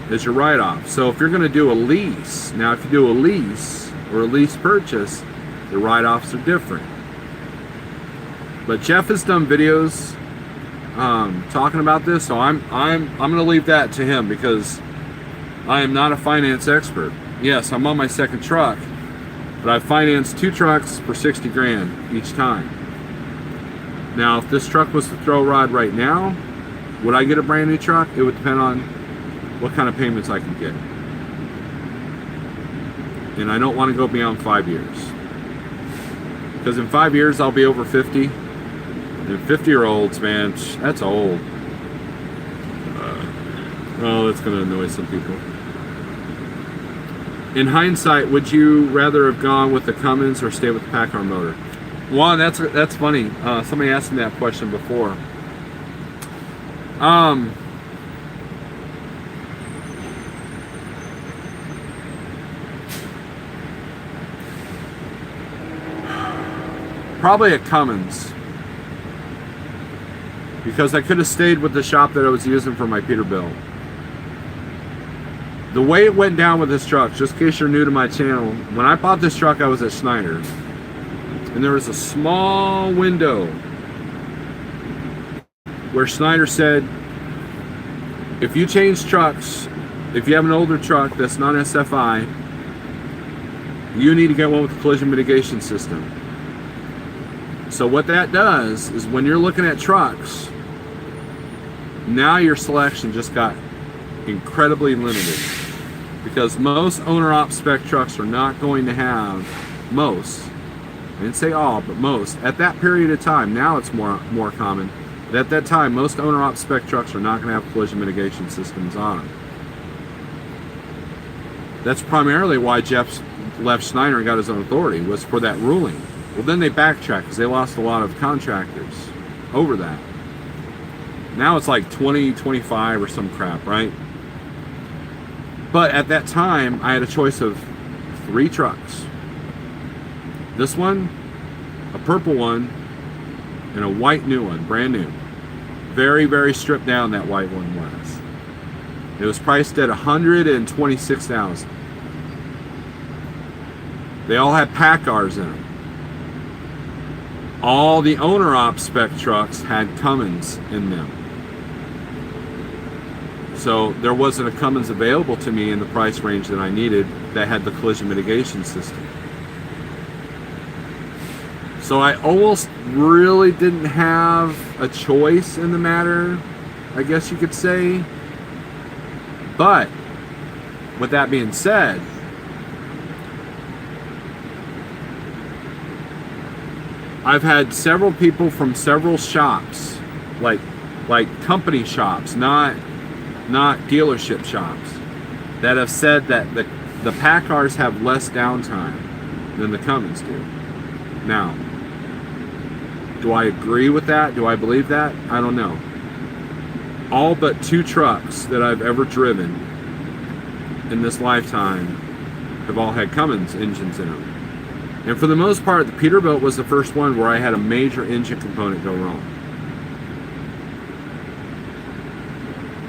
as your write-off. So if you're going to do a lease, now if you do a lease or a lease purchase, the write-offs are different. But Jeff has done videos talking about this, so I'm going to leave that to him, because I am not a finance expert. Yes, I'm on my second truck, but I've financed 2 trucks for 60 grand each time. Now, if this truck was to throw rod right now, would I get a brand new truck? It would depend on what kind of payments I can get. And I don't want to go beyond 5 years. Because in 5 years, I'll be over 50. And 50-year-olds, man, that's old. Oh, that's going to annoy some people. In hindsight, would you rather have gone with the Cummins or stay with the Packard motor? One, that's funny. Somebody asked me that question before. Probably a Cummins, because I could have stayed with the shop that I was using for my Peterbilt. The way it went down with this truck, just in case you're new to my channel, when I bought this truck, I was at Schneider, and there was a small window where Schneider said, if you change trucks, if you have an older truck that's not SFI, you need to get one with a collision mitigation system. So what that does is, when you're looking at trucks, now your selection just got incredibly limited, because most owner-op spec trucks are not going to have, most, I didn't say all, but most, at that period of time, now it's more common, but at that time, most owner-op spec trucks are not going to have collision mitigation systems on them. That's primarily why Jeff left Schneider and got his own authority, was for that ruling. Well, then they backtracked because they lost a lot of contractors over that. Now it's like 20, 25 or some crap, right? But at that time, I had a choice of 3 trucks. This one, a purple one, and a white new one, brand new. Very, very stripped down, that white one was. It was priced at $126,000. They all had Packards in them. All the owner-op spec trucks had Cummins in them. So there wasn't a Cummins available to me in the price range that I needed that had the collision mitigation system. So I almost really didn't have a choice in the matter, I guess you could say. But with that being said, I've had several people from several shops, like company shops, not dealership shops, that have said that the Packards have less downtime than the Cummins do. Now, do I agree with that? Do I believe that? I don't know. All but 2 trucks that I've ever driven in this lifetime have all had Cummins engines in them. And for the most part, the Peterbilt was the first one where I had a major engine component go wrong.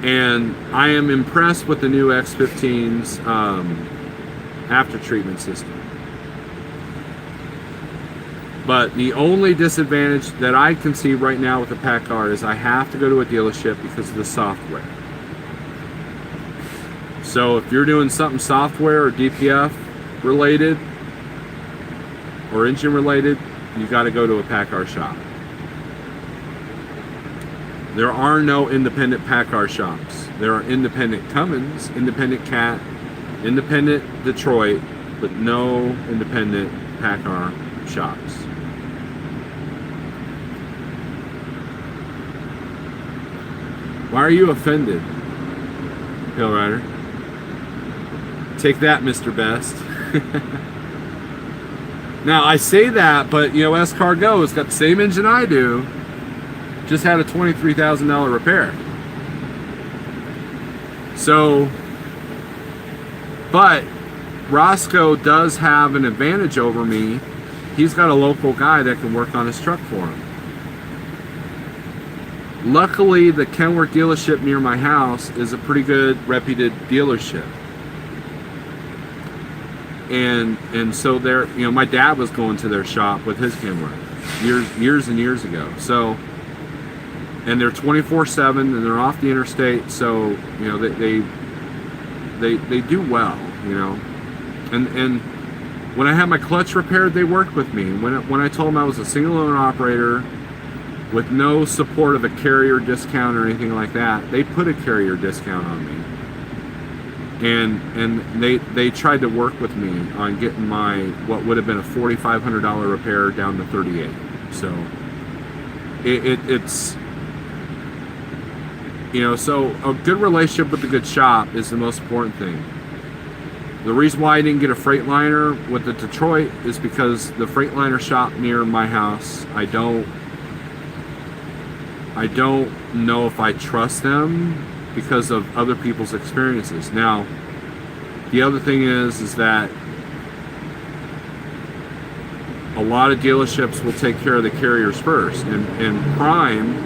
And I am impressed with the new X15's after treatment system. But the only disadvantage that I can see right now with the Packard is I have to go to a dealership because of the software. So if you're doing something software or DPF related or engine related, you got to go to a Packard shop. There are no independent Packard shops. There are independent Cummins, independent Cat, independent Detroit, but no independent Packard shops. Why are you offended, Hill Rider? Take that, Mr. Best. Now, I say that, but, you know, S-Cargo has got the same engine I do. Just had a $23,000 repair. So, but Roscoe does have an advantage over me. He's got a local guy that can work on his truck for him. Luckily, the Kenworth dealership near my house is a pretty good, reputed dealership. And so there, you know, my dad was going to their shop with his Kenworth years and years ago. So, and they're 24/7 and they're off the interstate. So, you know, they do well, you know. And when I had my clutch repaired, they worked with me. When I told them I was a single owner operator with no support of a carrier discount or anything like that, they put a carrier discount on me. And they tried to work with me on getting my, what would have been a $4,500 repair down to $38. So it's, you know, so a good relationship with a good shop is the most important thing. The reason why I didn't get a Freightliner with the Detroit is because the Freightliner shop near my house, I don't know if I trust them because of other people's experiences. Now, the other thing is that a lot of dealerships will take care of the carriers first, and Prime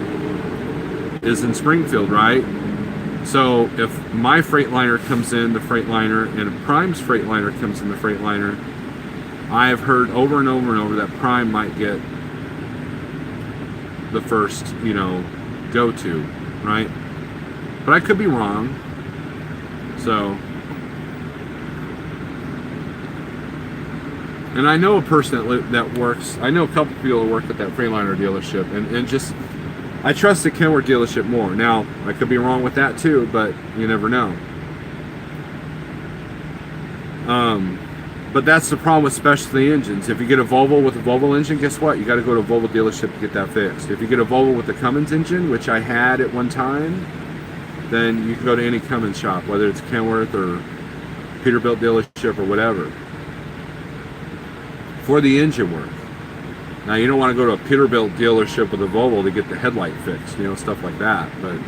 is in Springfield, right? So if my Freightliner comes in the Freightliner and Prime's Freightliner comes in the Freightliner, I have heard over and over and over that Prime might get the first, you know, go-to, right? But I could be wrong. So, and I know a person that works, I know a couple people who work at that Freightliner dealership, and just, I trust the Kenworth dealership more. Now, I could be wrong with that too, but you never know. But that's the problem with specialty engines. If you get a Volvo with a Volvo engine, guess what? You got to go to a Volvo dealership to get that fixed. If you get a Volvo with a Cummins engine, which I had at one time, then you can go to any Cummins shop, whether it's Kenworth or Peterbilt dealership or whatever, for the engine work. Now, you don't want to go to a Peterbilt dealership with a Volvo to get the headlight fixed, you know, stuff like that. But,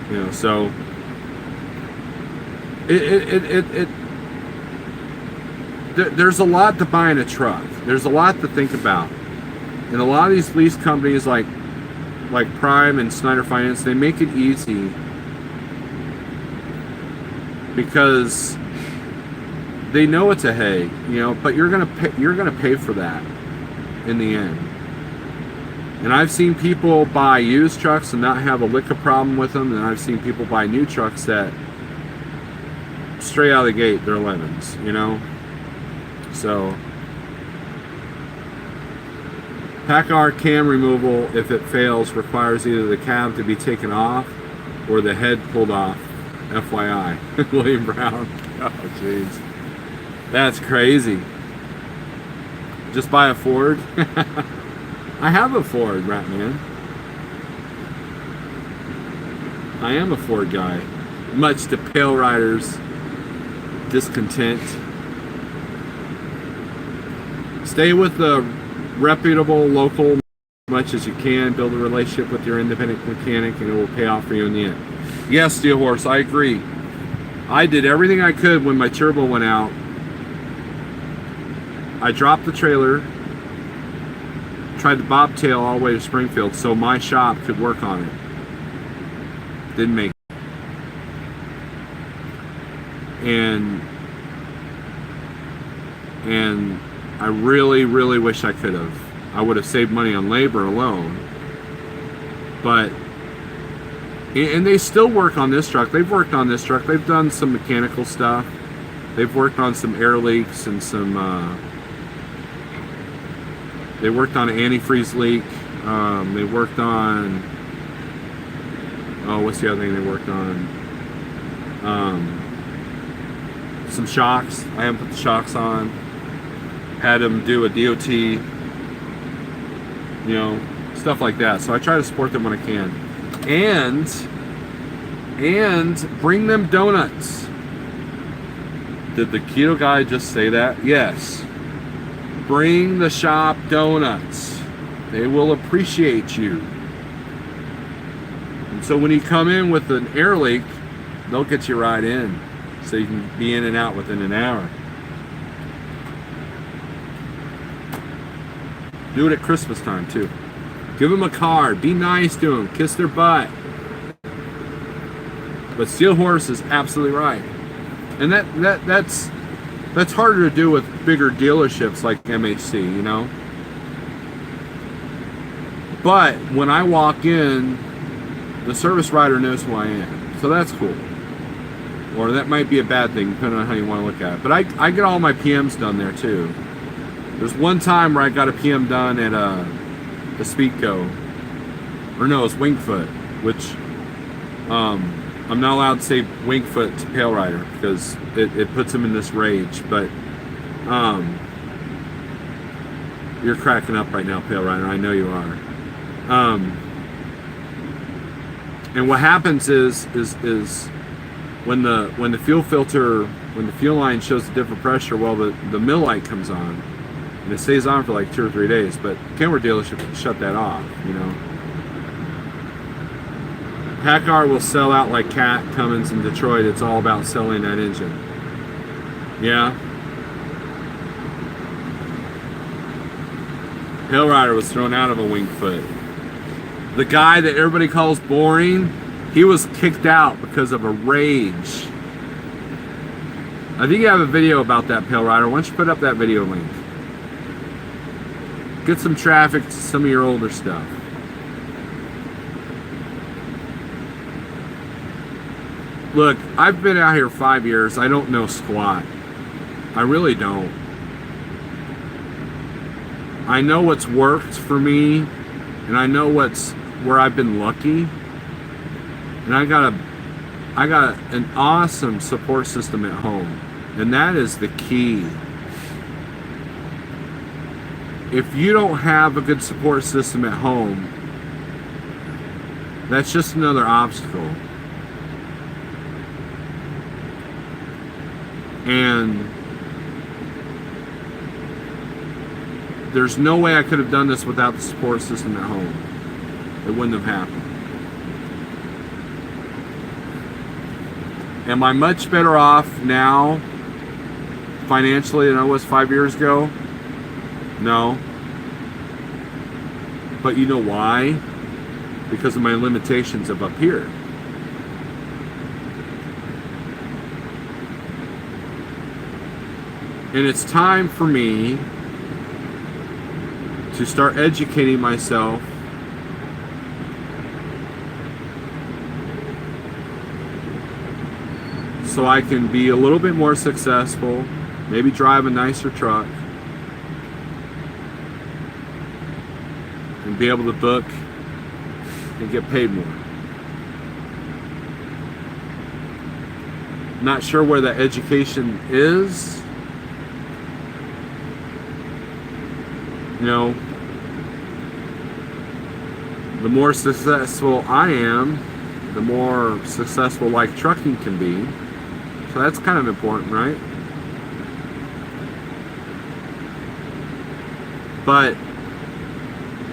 you know, so there's a lot to buying a truck. There's a lot to think about. And a lot of these lease companies like Prime and Snyder Finance, they make it easy because they know it's a headache, you know, but you're gonna pay for that in the end. And I've seen people buy used trucks and not have a lick of problem with them, and I've seen people buy new trucks that straight out of the gate they're lemons, you know. So Packard cam removal, if it fails, requires either the cab to be taken off or the head pulled off. FYI. William Brown. Oh jeez. That's crazy. Just buy a Ford? I have a Ford, Ratman. I am a Ford guy. Much to Pale Rider's discontent. Stay with the reputable local as much as you can. Build a relationship with your independent mechanic and it will pay off for you in the end. Yes, Steel Horse, I agree. I did everything I could when my turbo went out. I dropped the trailer, tried to bobtail all the way to Springfield so my shop could work on it. Didn't make it. And I really, really wish I could have. I would have saved money on labor alone. But, and they still work on this truck. They've worked on this truck. They've done some mechanical stuff. They've worked on some air leaks and some, they worked on an antifreeze leak. They worked on, oh, what's the other thing they worked on? Some shocks. I haven't put the shocks on. Had them do a DOT, you know, stuff like that. So I try to support them when I can. And And bring them donuts. Did the keto guy just say that? Yes. Bring the shop donuts. They will appreciate you. And so when you come in with an air leak, they'll get you right in. So you can be in and out within an hour. Do it at Christmas time too. Give them a card. Be nice to them. Kiss their butt. But Steel Horse is absolutely right. And that's harder to do with bigger dealerships like MHC, you know. But when I walk in, the service writer knows who I am. So that's cool. Or that might be a bad thing, depending on how you want to look at it. But I get all my PMs done there too. There's one time where I got a PM done at a Speedco. Or no, it was Wingfoot, which I'm not allowed to say Wingfoot to Pale Rider because it puts him in this rage. But you're cracking up right now, Pale Rider. I know you are. And what happens is when the fuel filter, when the fuel line shows a different pressure, well, the mill light comes on, and it stays on for like 2 or 3 days. But Kenworth dealership can shut that off, you know. Packard will sell out like Cat Cummins in Detroit. It's all about selling that engine. Yeah. Pale Rider was thrown out of a Wingfoot. The guy that everybody calls boring, he was kicked out because of a rage. I think you have a video about that, Pale Rider. Why don't you put up that video link? Get some traffic to some of your older stuff. Look, I've been out here 5 years. I don't know squat. I really don't. I know what's worked for me, and I know where I've been lucky. And I got an awesome support system at home, and that is the key. If you don't have a good support system at home, that's just another obstacle. And there's no way I could have done this without the support system at home. It wouldn't have happened. Am I much better off now financially than I was 5 years ago? No. But you know why? Because of my limitations of up here. And it's time for me to start educating myself so I can be a little bit more successful, maybe drive a nicer truck, and be able to book and get paid more. Not sure where that education is. You know, the more successful I am, the more successful like trucking can be. So that's kind of important, right? But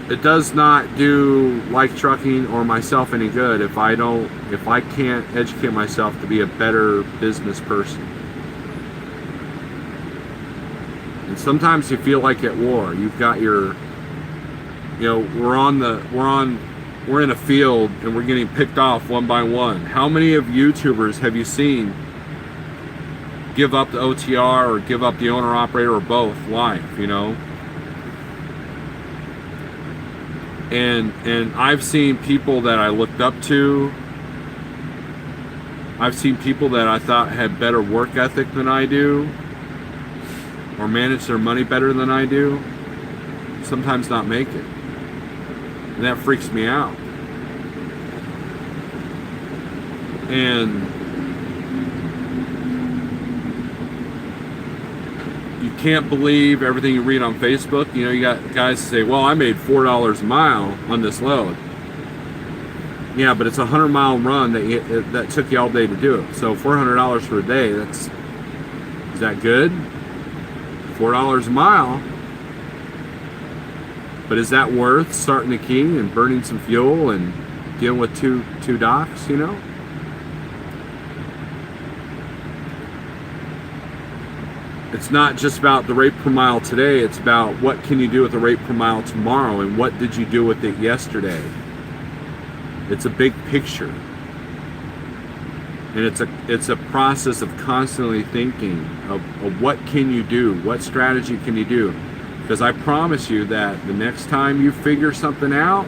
it does not do like trucking or myself any good if I can't educate myself to be a better business person. And sometimes you feel like at war. You've got your, you know, we're in a field and we're getting picked off one by one. How many of YouTubers have you seen give up the OTR or give up the owner operator or both life, you know? And I've seen people that I looked up to. I've seen people that I thought had better work ethic than I do, or manage their money better than I do, sometimes not make it. And that freaks me out. And you can't believe everything you read on Facebook. You know, you got guys say, well, I made $4 a mile on this load. Yeah, but it's a 100-mile run that took you all day to do it. So $400 for a day, is that good? $4 a mile. But is that worth starting the key and burning some fuel and dealing with two docks, you know? It's not just about the rate per mile today, it's about what can you do with the rate per mile tomorrow and what did you do with it yesterday. It's a big picture. And it's a process of constantly thinking of what can you do, what strategy can you do. Because I promise you that the next time you figure something out,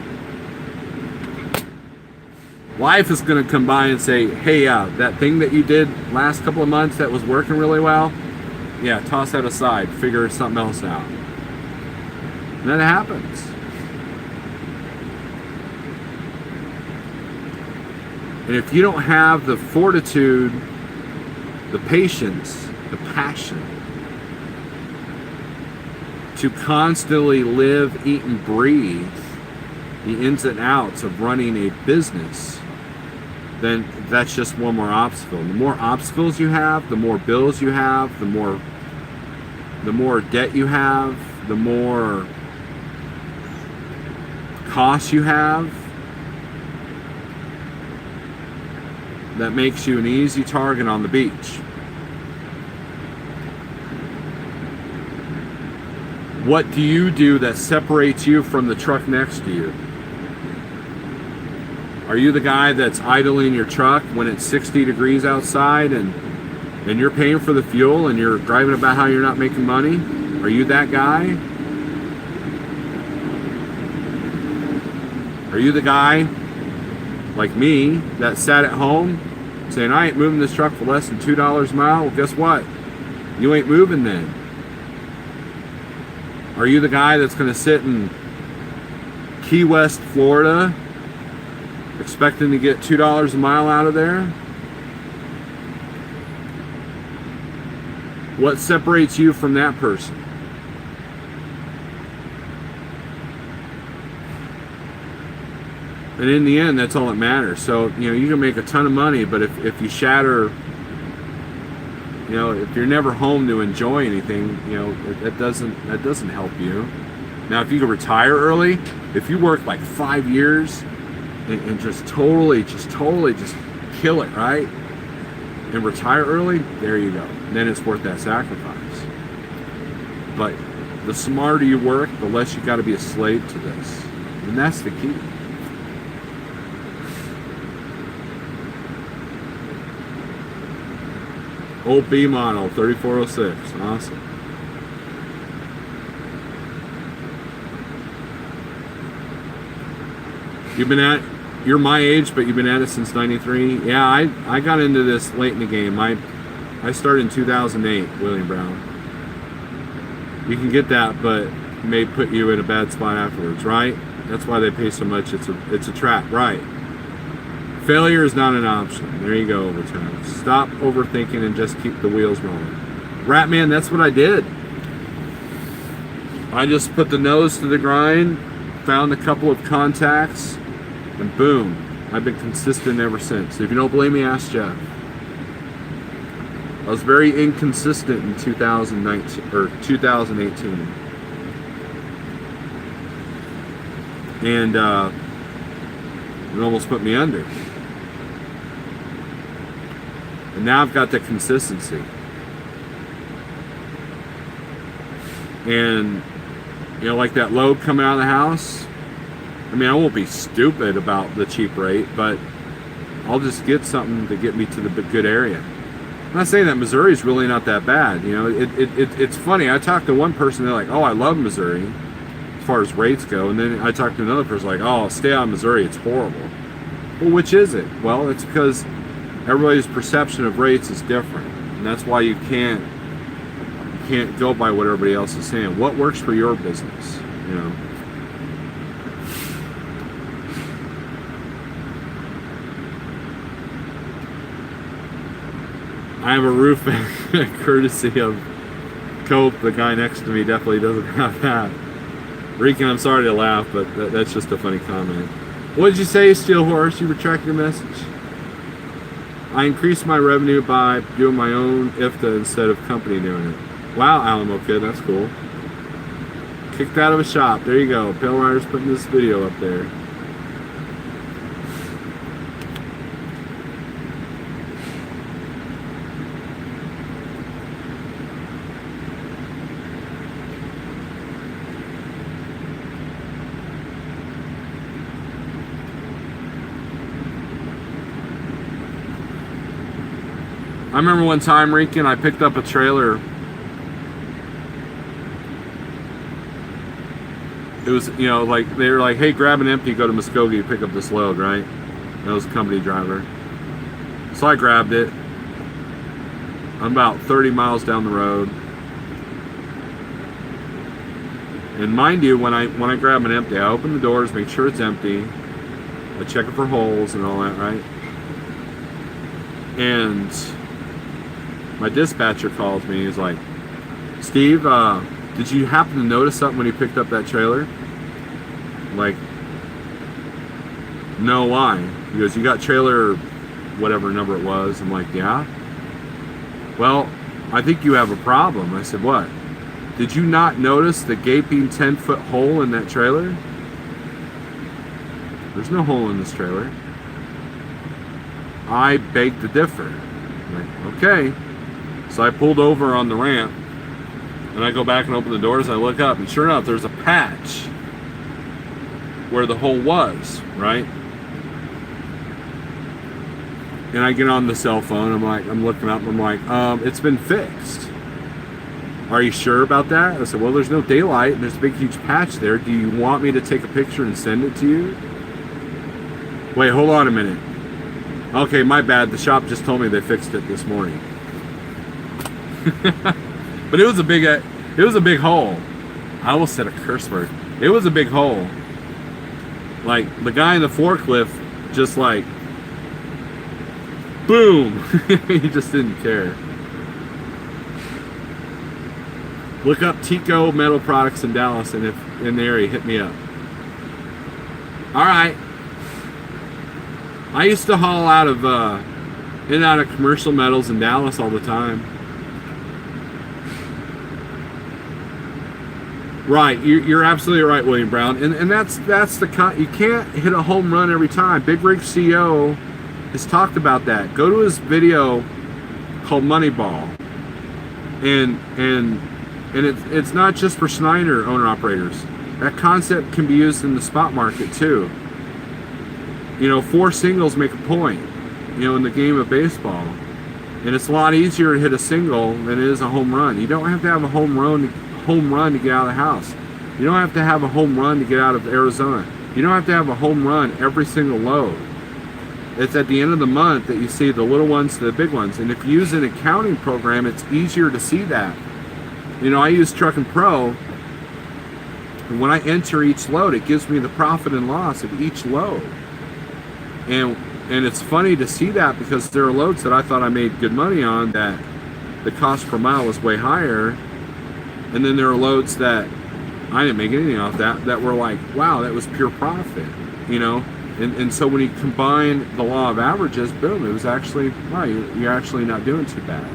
life is going to come by and say, hey, yeah, that thing that you did last couple of months that was working really well, yeah, toss that aside, figure something else out. And that happens. And if you don't have the fortitude, the patience, the passion to constantly live, eat, and breathe the ins and outs of running a business, then that's just one more obstacle. The more obstacles you have, the more bills you have, the more debt you have, the more costs you have. That makes you an easy target on the beach. What do you do that separates you from the truck next to you? Are you the guy that's idling your truck when it's 60 degrees outside and you're paying for the fuel and you're driving about how you're not making money? Are you that guy? Are you the guy like me that sat at home saying, I ain't moving this truck for less than $2 a mile? Well, guess what? You ain't moving then. Are you the guy that's going to sit in Key West, Florida, expecting to get $2 a mile out of there? What separates you from that person? And in the end, that's all that matters. So, you can make a ton of money, but if you shatter, if you're never home to enjoy anything, that doesn't help you. Now, if you could retire early, if you work like 5 years and just totally kill it, right? And retire early, there you go. Then it's worth that sacrifice. But the smarter you work, the less you got to be a slave to this. And that's the key. Old B model, 3406. Awesome. You're my age, but you've been at it since 93. Yeah, I got into this late in the game. I started in 2008, William Brown. You can get that, but it may put you in a bad spot afterwards, right? That's why they pay so much. It's a trap, right? Failure is not an option. There you go, overtime. Stop overthinking and just keep the wheels rolling. Ratman, that's what I did. I just put the nose to the grind, found a couple of contacts, and boom, I've been consistent ever since. If you don't believe me, ask Jeff. I was very inconsistent in 2019 or 2018. And it almost put me under. And now I've got the consistency. And, like that load coming out of the house, I mean, I won't be stupid about the cheap rate, but I'll just get something to get me to the good area. I'm not saying that Missouri is really not that bad. It's funny. I talked to one person, they're like, oh, I love Missouri as far as rates go. And then I talked to another person like, oh, stay out of Missouri, it's horrible. Well, which is it? Well, it's because everybody's perception of rates is different, and that's why you can't go by what everybody else is saying. What works for your business, I have a roof courtesy of Cope. The guy next to me definitely doesn't have that. Regan, I'm sorry to laugh, but that's just a funny comment. What did you say, Steel Horse? You retract your message? I increased my revenue by doing my own IFTA instead of company doing it. Wow, Alamo Kid, that's cool. Kicked out of a shop. There you go. Pale Rider's putting this video up there. I remember one time, Rinkin, I picked up a trailer. It was, you know, like, they were like, hey, grab an empty, go to Muskogee, pick up this load, right? And I was a company driver. So I grabbed it. I'm about 30 miles down the road. And mind you, when I grab an empty, I open the doors, make sure it's empty. I check it for holes and all that, right? And my dispatcher calls me. He's like, Steve, did you happen to notice something when you picked up that trailer? I'm like, no, why? He goes, you got trailer, whatever number it was. I'm like, yeah. Well, I think you have a problem. I said, what? Did you not notice the gaping 10-foot hole in that trailer? There's no hole in this trailer. I beg to differ. I'm like, okay. So I pulled over on the ramp, and I go back and open the doors, and I look up, and sure enough, there's a patch where the hole was, right? And I get on the cell phone, I'm looking up, I'm like, it's been fixed. Are you sure about that? I said, well, there's no daylight, and there's a big, huge patch there. Do you want me to take a picture and send it to you? Wait, hold on a minute. Okay, my bad. The shop just told me they fixed it this morning. But it was a big hole. I almost said a curse word. It was a big hole. Like, the guy in the forklift just like, boom. He just didn't care. Look up Tico Metal Products in Dallas, and if in the area, hit me up. All right. I used to haul out of in and out of commercial metals in Dallas all the time. Right, you're absolutely right, William Brown, and that's the you can't hit a home run every time. Big Rig CEO has talked about that. Go to his video called Moneyball, and it's not just for Schneider owner operators. That concept can be used in the spot market too. You know, 4 singles make a point, you know, in the game of baseball. And it's a lot easier to hit a single than it is a home run. You don't have to have a home run to get out of the house. You don't have to have a home run to get out of Arizona. You don't have to have a home run every single load. It's at the end of the month that you see the little ones to the big ones. And if you use an accounting program, it's easier to see that. You know, I use Truckin' Pro, and when I enter each load, it gives me the profit and loss of each load. And it's funny to see that, because there are loads that I thought I made good money on that the cost per mile was way higher, and then there are loads that I didn't make anything off that were like, wow, that was pure profit, you know. And so when you combine the law of averages, boom, it was actually, wow, you're actually not doing too bad.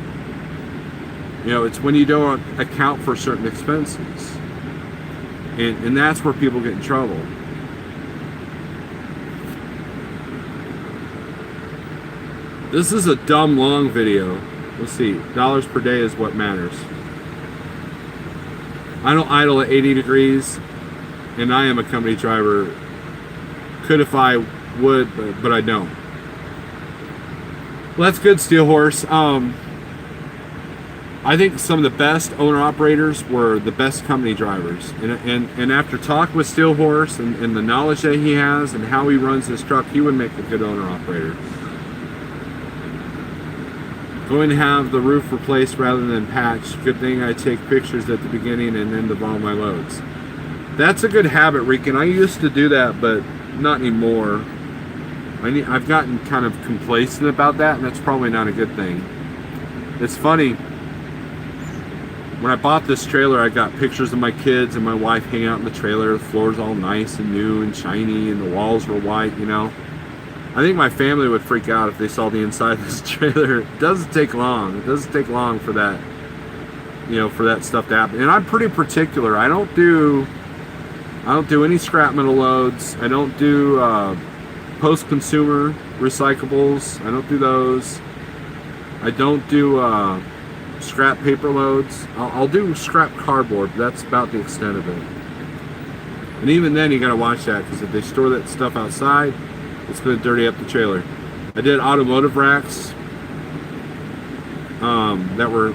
You know, it's when you don't account for certain expenses, and that's where people get in trouble. This is a dumb long video. Let's see. Dollars per day is what matters. I don't idle at 80 degrees, and I am a company driver. Could if I would, but I don't. Well, that's good, Steel Horse. I think some of the best owner-operators were the best company drivers. And after talking with Steel Horse and the knowledge that he has and how he runs his truck, he would make a good owner-operator. Going to have the roof replaced rather than patched. Good thing I take pictures at the beginning and end of all my loads. That's a good habit, Rick, and I used to do that, but not anymore. I've gotten kind of complacent about that, and that's probably not a good thing. It's funny. when I bought this trailer, I got pictures of my kids and my wife hanging out in the trailer. The floor's all nice and new and shiny, and the walls were white, you know. I think my family would freak out if they saw the inside of this trailer. It doesn't take long. It doesn't take long for that, you know, for that stuff to happen. And I'm pretty particular. I don't do any scrap metal loads. I don't do post-consumer recyclables. I don't do those. I don't do scrap paper loads. I'll do scrap cardboard, but that's about the extent of it. And even then, you gotta watch that, because if they store that stuff outside, it's gonna dirty up the trailer. I did automotive racks that were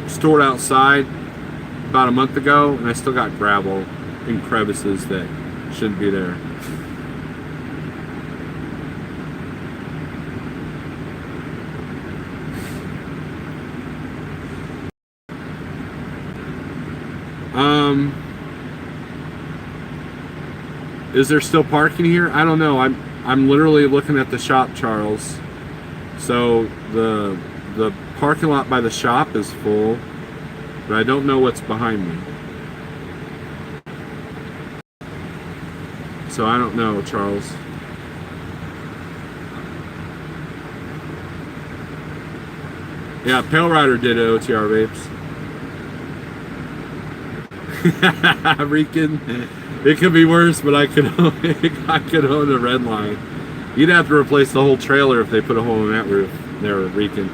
stored outside about a month ago, and I still got gravel and crevices that shouldn't be there. Is there still parking here? I don't know. I'm literally looking at the shop, Charles. So the parking lot by the shop is full, but I don't know what's behind me. So I don't know, Charles. Yeah, Pale Rider did OTR vapes. Reekin. It could be worse, but I could own a red line. You'd have to replace the whole trailer if they put a hole in that roof. There, Reekin.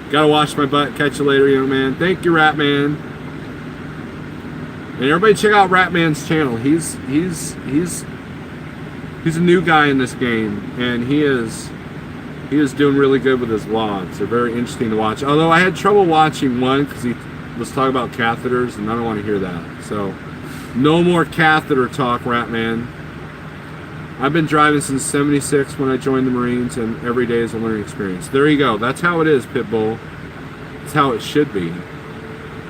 Gotta wash my butt. Catch you later, young man. Thank you, Ratman. And everybody check out Ratman's channel. He's a new guy in this game, and he is doing really good with his vlogs. They're very interesting to watch. Although I had trouble watching one because he was talking about catheters, and I don't want to hear that. So, no more catheter talk, Ratman. I've been driving since '76 when I joined the Marines, and every day is a learning experience. There you go. That's how it is, Pitbull. That's how it should be.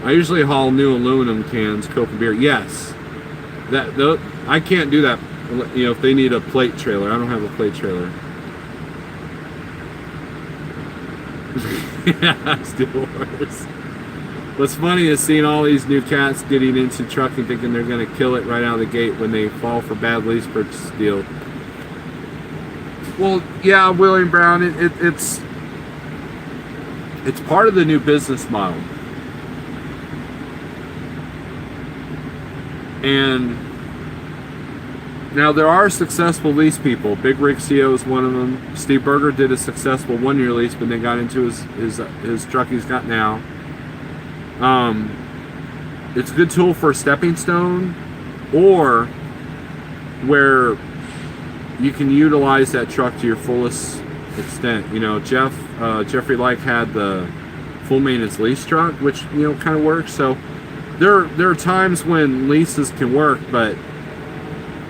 I usually haul new aluminum cans, Coke and beer. Yes, I can't do that. You know, if they need a plate trailer, I don't have a plate trailer. Yeah, Steel Wars. What's funny is seeing all these new cats getting into trucking, thinking they're going to kill it right out of the gate when they fall for bad lease purchase deal. Well, yeah, William Brown, it's part of the new business model. And now there are successful lease people. Big Rig CO is one of them. Steve Berger did a successful one-year lease, but then got into his truck he's got now. It's a good tool for a stepping stone, or where you can utilize that truck to your fullest extent. You know, Jeffrey Like had the full maintenance lease truck, which, you know, kind of works. So there are times when leases can work, but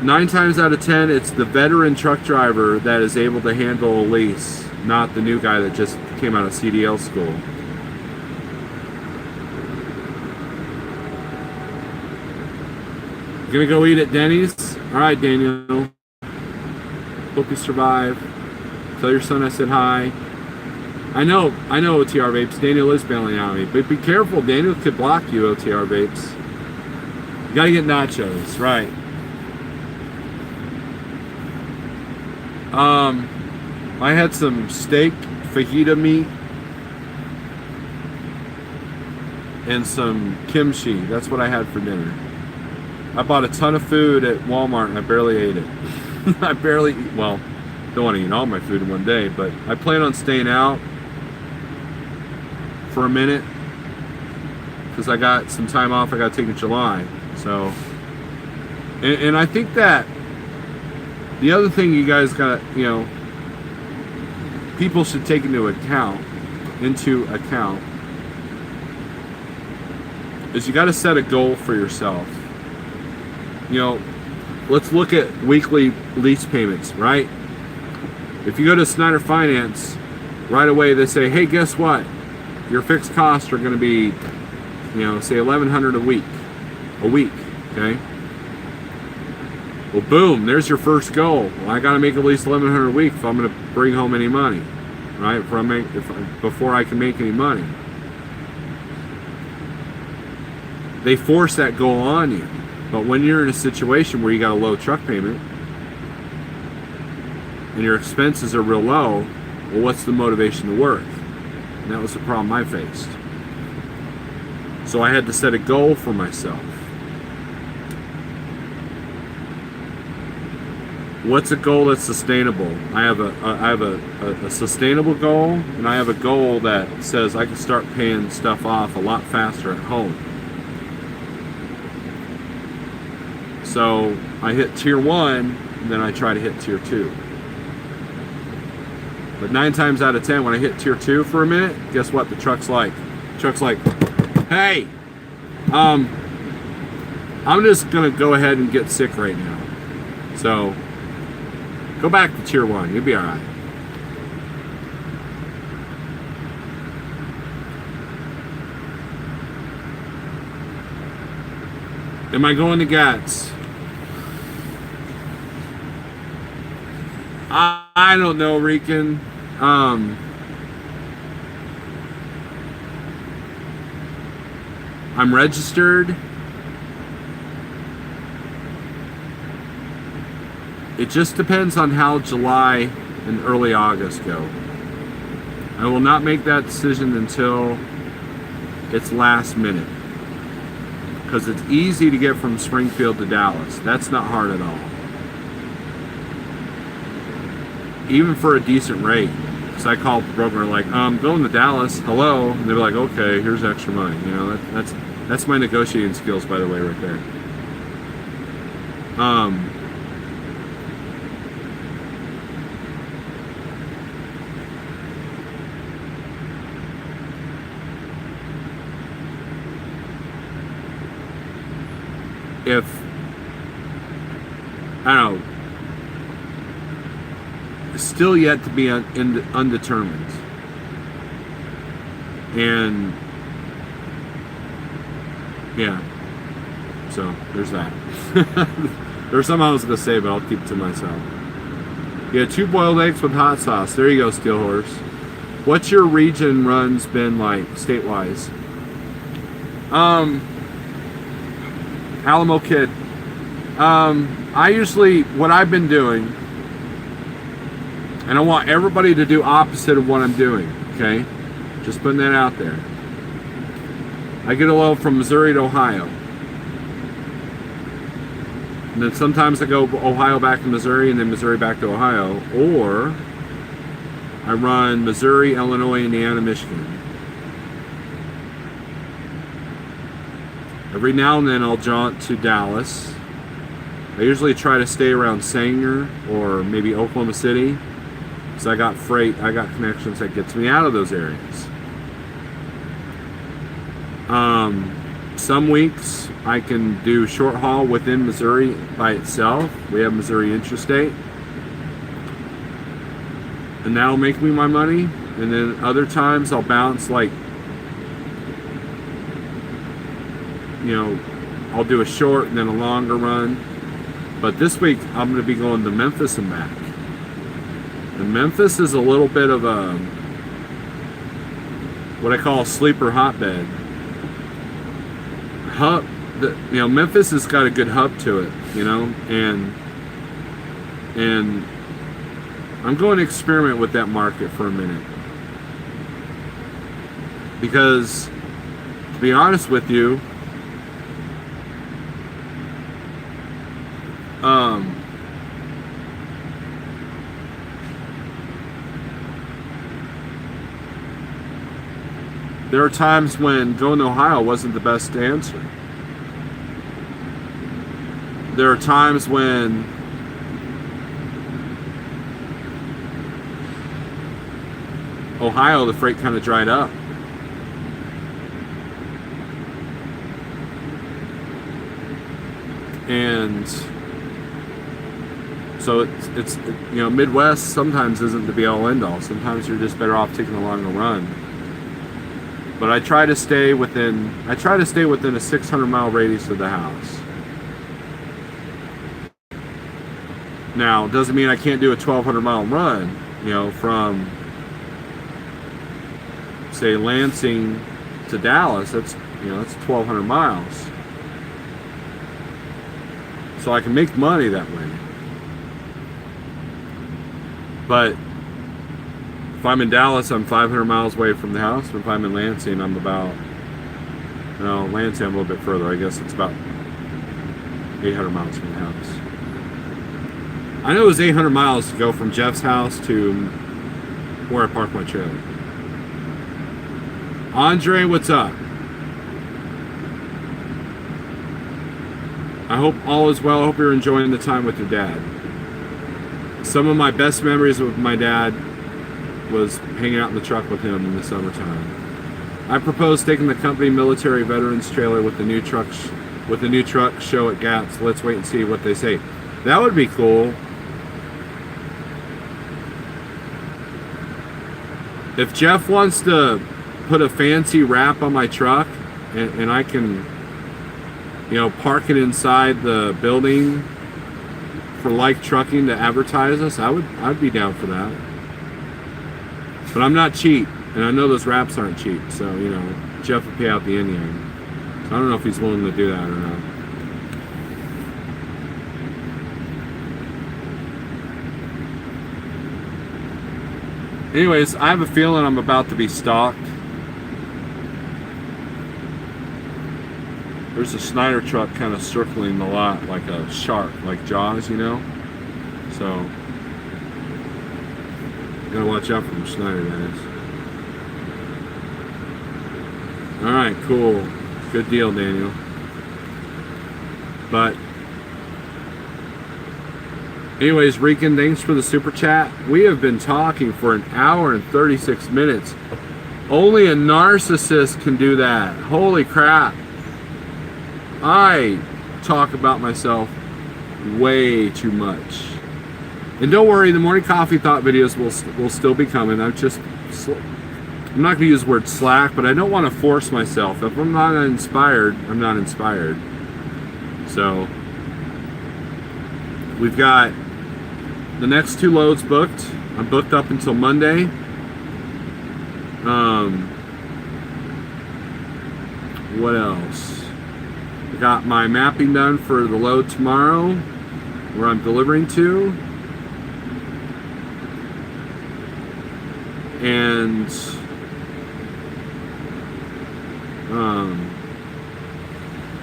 9 times out of 10, it's the veteran truck driver that is able to handle a lease, not the new guy that just came out of CDL school. Gonna go eat at Denny's? Alright, Daniel. Hope you survive. Tell your son I said hi. I know OTR vapes. Daniel is bailing out on me. But be careful, Daniel could block you, OTR vapes. You gotta get nachos, right. I had some steak, fajita meat, and some kimchi. That's what I had for dinner. I bought a ton of food at Walmart and I barely ate it. Well, don't want to eat all my food in one day, but I plan on staying out for a minute because I got some time off I got to take in July. So, and I think that the other thing you guys got, you know, people should take into account is you got to set a goal for yourself. You know, let's look at weekly lease payments, right? If you go to Snyder Finance, right away they say, hey, guess what? Your fixed costs are going to be, you know, say $1,100 a week, okay? Well, boom, there's your first goal. Well, I got to make at least $1,100 a week if I'm going to bring home any money. right? Before I can make any money. They force that goal on you. But when you're in a situation where you got a low truck payment and your expenses are real low, well, what's the motivation to work? And that was the problem I faced. So I had to set a goal for myself. What's a goal that's sustainable? I have a sustainable goal, and I have a goal that says I can start paying stuff off a lot faster at home. So I hit tier 1, and then I try to hit tier 2. But 9 times out of 10, when I hit tier 2 for a minute, guess what? The truck's like, hey, I'm just gonna go ahead and get sick right now. So go back to tier 1. You'll be all right. Am I going to GATS? I don't know, Rican. I'm registered. It just depends on how July and early August go. I will not make that decision until it's last minute. Because it's easy to get from Springfield to Dallas. That's not hard at all. Even for a decent rate. Because I called the broker like, I'm going to Dallas, hello. And they're like, okay, here's extra money. You know, that's my negotiating skills, by the way, right there. If, I don't know, still yet to be undetermined. And, yeah, so there's that. There's something I was going to say, but I'll keep it to myself. Yeah, 2 boiled eggs with hot sauce. There you go, Steel Horse. What's your region runs been like, state-wise? Alamo Kid. I usually, what I've been doing, and I want everybody to do opposite of what I'm doing, okay? Just putting that out there. I get a load from Missouri to Ohio. And then sometimes I go Ohio back to Missouri and then Missouri back to Ohio. Or I run Missouri, Illinois, Indiana, Michigan. Every now and then I'll jaunt to Dallas. I usually try to stay around Sanger or maybe Oklahoma City. So I got freight, I got connections that gets me out of those areas. Some weeks I can do short haul within Missouri by itself. We have Missouri Interstate. And that'll make me my money. And then other times I'll bounce, like, you know, I'll do a short and then a longer run. But this week I'm going to be going to Memphis and back. And Memphis is a little bit of a, what I call a sleeper hotbed. Memphis has got a good hub to it, you know, and I'm going to experiment with that market for a minute. Because, to be honest with you, there are times when going to Ohio wasn't the best answer. There are times when Ohio, the freight kind of dried up. And so it's you know, Midwest sometimes isn't the be all end all. Sometimes you're just better off taking a longer run. But I try to stay within a 600 mile radius of the house. Now, it doesn't mean I can't do a 1,200 mile run, you know, from say Lansing to Dallas, that's 1,200 miles. So I can make money that way. But if I'm in Dallas, I'm 500 miles away from the house. If I'm in Lansing, I'm about, Lansing I'm a little bit further. I guess it's about 800 miles from the house. I know it was 800 miles to go from Jeff's house to where I parked my trailer. Andre, what's up? I hope all is well. I hope you're enjoying the time with your dad. Some of my best memories with my dad was hanging out in the truck with him in the summertime. I propose taking the company military veterans trailer with the new truck show at Gaps. Let's wait and see what they say. That would be cool. If Jeff wants to put a fancy wrap on my truck and I can, park it inside the building for Like Trucking to advertise us, I'd be down for that. But I'm not cheap, and I know those wraps aren't cheap, so Jeff will pay out the Indian. So I don't know if he's willing to do that or not. Anyways, I have a feeling I'm about to be stalked. There's a Snyder truck kind of circling the lot like a shark, like Jaws, So, gotta watch out for the Snyder guys. Alright, cool. Good deal, Daniel. But, anyways, Rican, thanks for the super chat. We have been talking for an hour and 36 minutes. Only a narcissist can do that. Holy crap. I talk about myself way too much. And don't worry, the morning coffee thought videos will still be coming. I'm not going to use the word slack, but I don't want to force myself. If I'm not inspired, I'm not inspired. So, we've got the next 2 loads booked. I'm booked up until Monday. What else? I got my mapping done for the load tomorrow, where I'm delivering to. And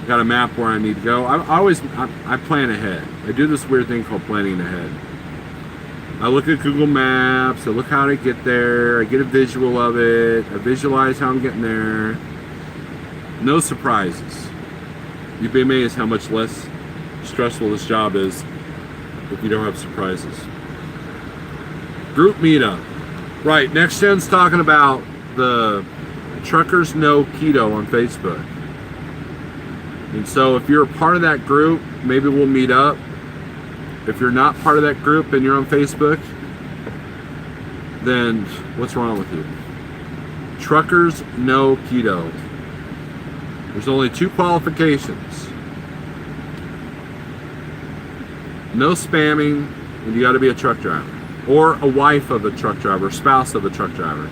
got a map where I need to go. I plan ahead. I do this weird thing called planning ahead. I look at Google Maps, I look how to get there, I get a visual of it, I visualize how I'm getting there. No surprises. You'd be amazed how much less stressful this job is if you don't have surprises. Group meetup. Right, Next Gen's talking about the Truckers Know Keto on Facebook. And so if you're a part of that group, maybe we'll meet up. If you're not part of that group and you're on Facebook, then what's wrong with you? Truckers Know Keto. There's only 2 qualifications. No spamming, and you got to be a truck driver. Or a wife of a truck driver, spouse of a truck driver.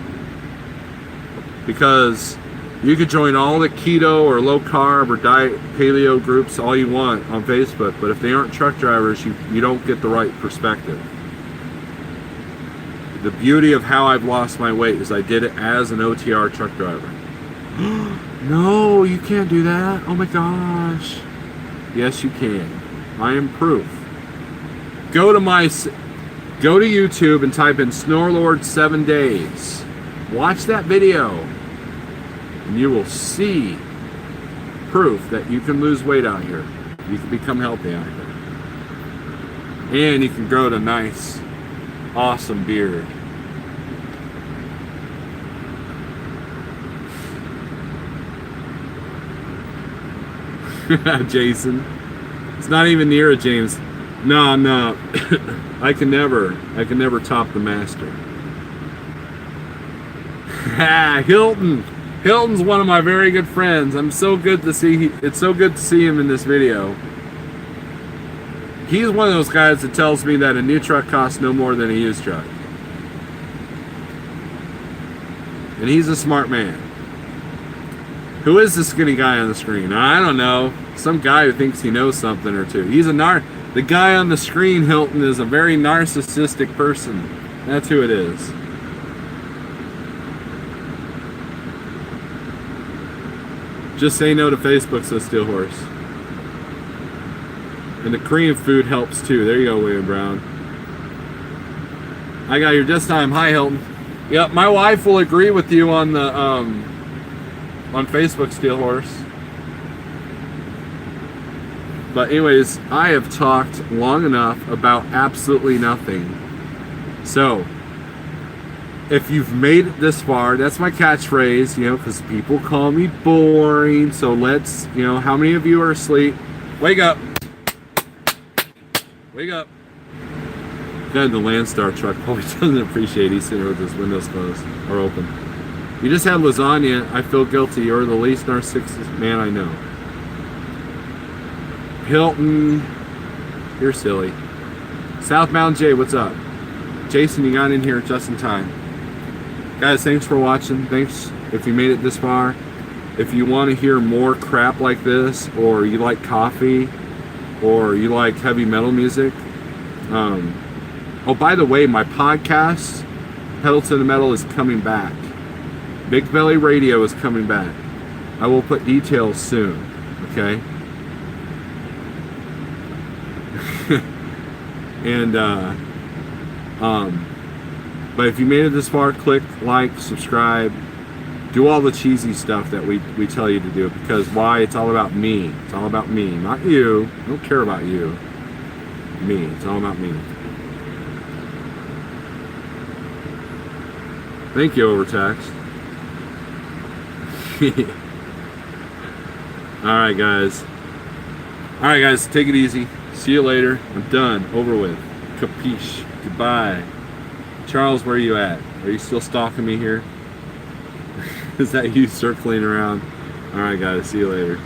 Because you could join all the keto or low carb or diet paleo groups all you want on Facebook, but if they aren't truck drivers, you don't get the right perspective. The beauty of how I've lost my weight is I did it as an OTR truck driver. No, you can't do that. Oh my gosh. Yes, you can. I am proof. Go to YouTube and type in Snorlord 7 days. Watch that video. And you will see proof that you can lose weight out here. You can become healthy out here. And you can grow a nice, awesome beard. Jason. It's not even near a James. No. I can never top the master. Hilton. Hilton's one of my very good friends. It's so good to see him in this video. He's one of those guys that tells me that a new truck costs no more than a used truck. And he's a smart man. Who is this skinny guy on the screen? I don't know. Some guy who thinks he knows something or two. The guy on the screen, Hilton, is a very narcissistic person. That's who it is. Just say no to Facebook, says Steelhorse. And the Korean food helps too. There you go, William Brown. I got your just time. Hi, Hilton. Yep, my wife will agree with you on the on Facebook, Steelhorse. But anyways, I have talked long enough about absolutely nothing. So, if you've made it this far, that's my catchphrase, because people call me boring. So let's, how many of you are asleep? Wake up. Wake up. God, the Landstar truck probably doesn't appreciate he's sitting with his windows closed or open. You just had lasagna. I feel guilty. You're the least narcissistic man I know. Hilton, you're silly. Southbound Jay, what's up? Jason, you got in here just in time. Guys, thanks for watching. Thanks if you made it this far. If you want to hear more crap like this, or you like coffee, or you like heavy metal music. Oh, by the way, my podcast, Pedal to the Metal, is coming back. Big Belly Radio is coming back. I will put details soon, okay? And, but if you made it this far, click like, subscribe, do all the cheesy stuff that we tell you to do. Because why? It's all about me. It's all about me, not you. I don't care about you. Me. It's all about me. Thank you, Overtaxed. Alright, guys. Alright, guys, take it easy. See you later. I'm done. Over with. Capiche. Goodbye. Charles, where are you at? Are you still stalking me here? Is that you circling around? Alright, guys. See you later.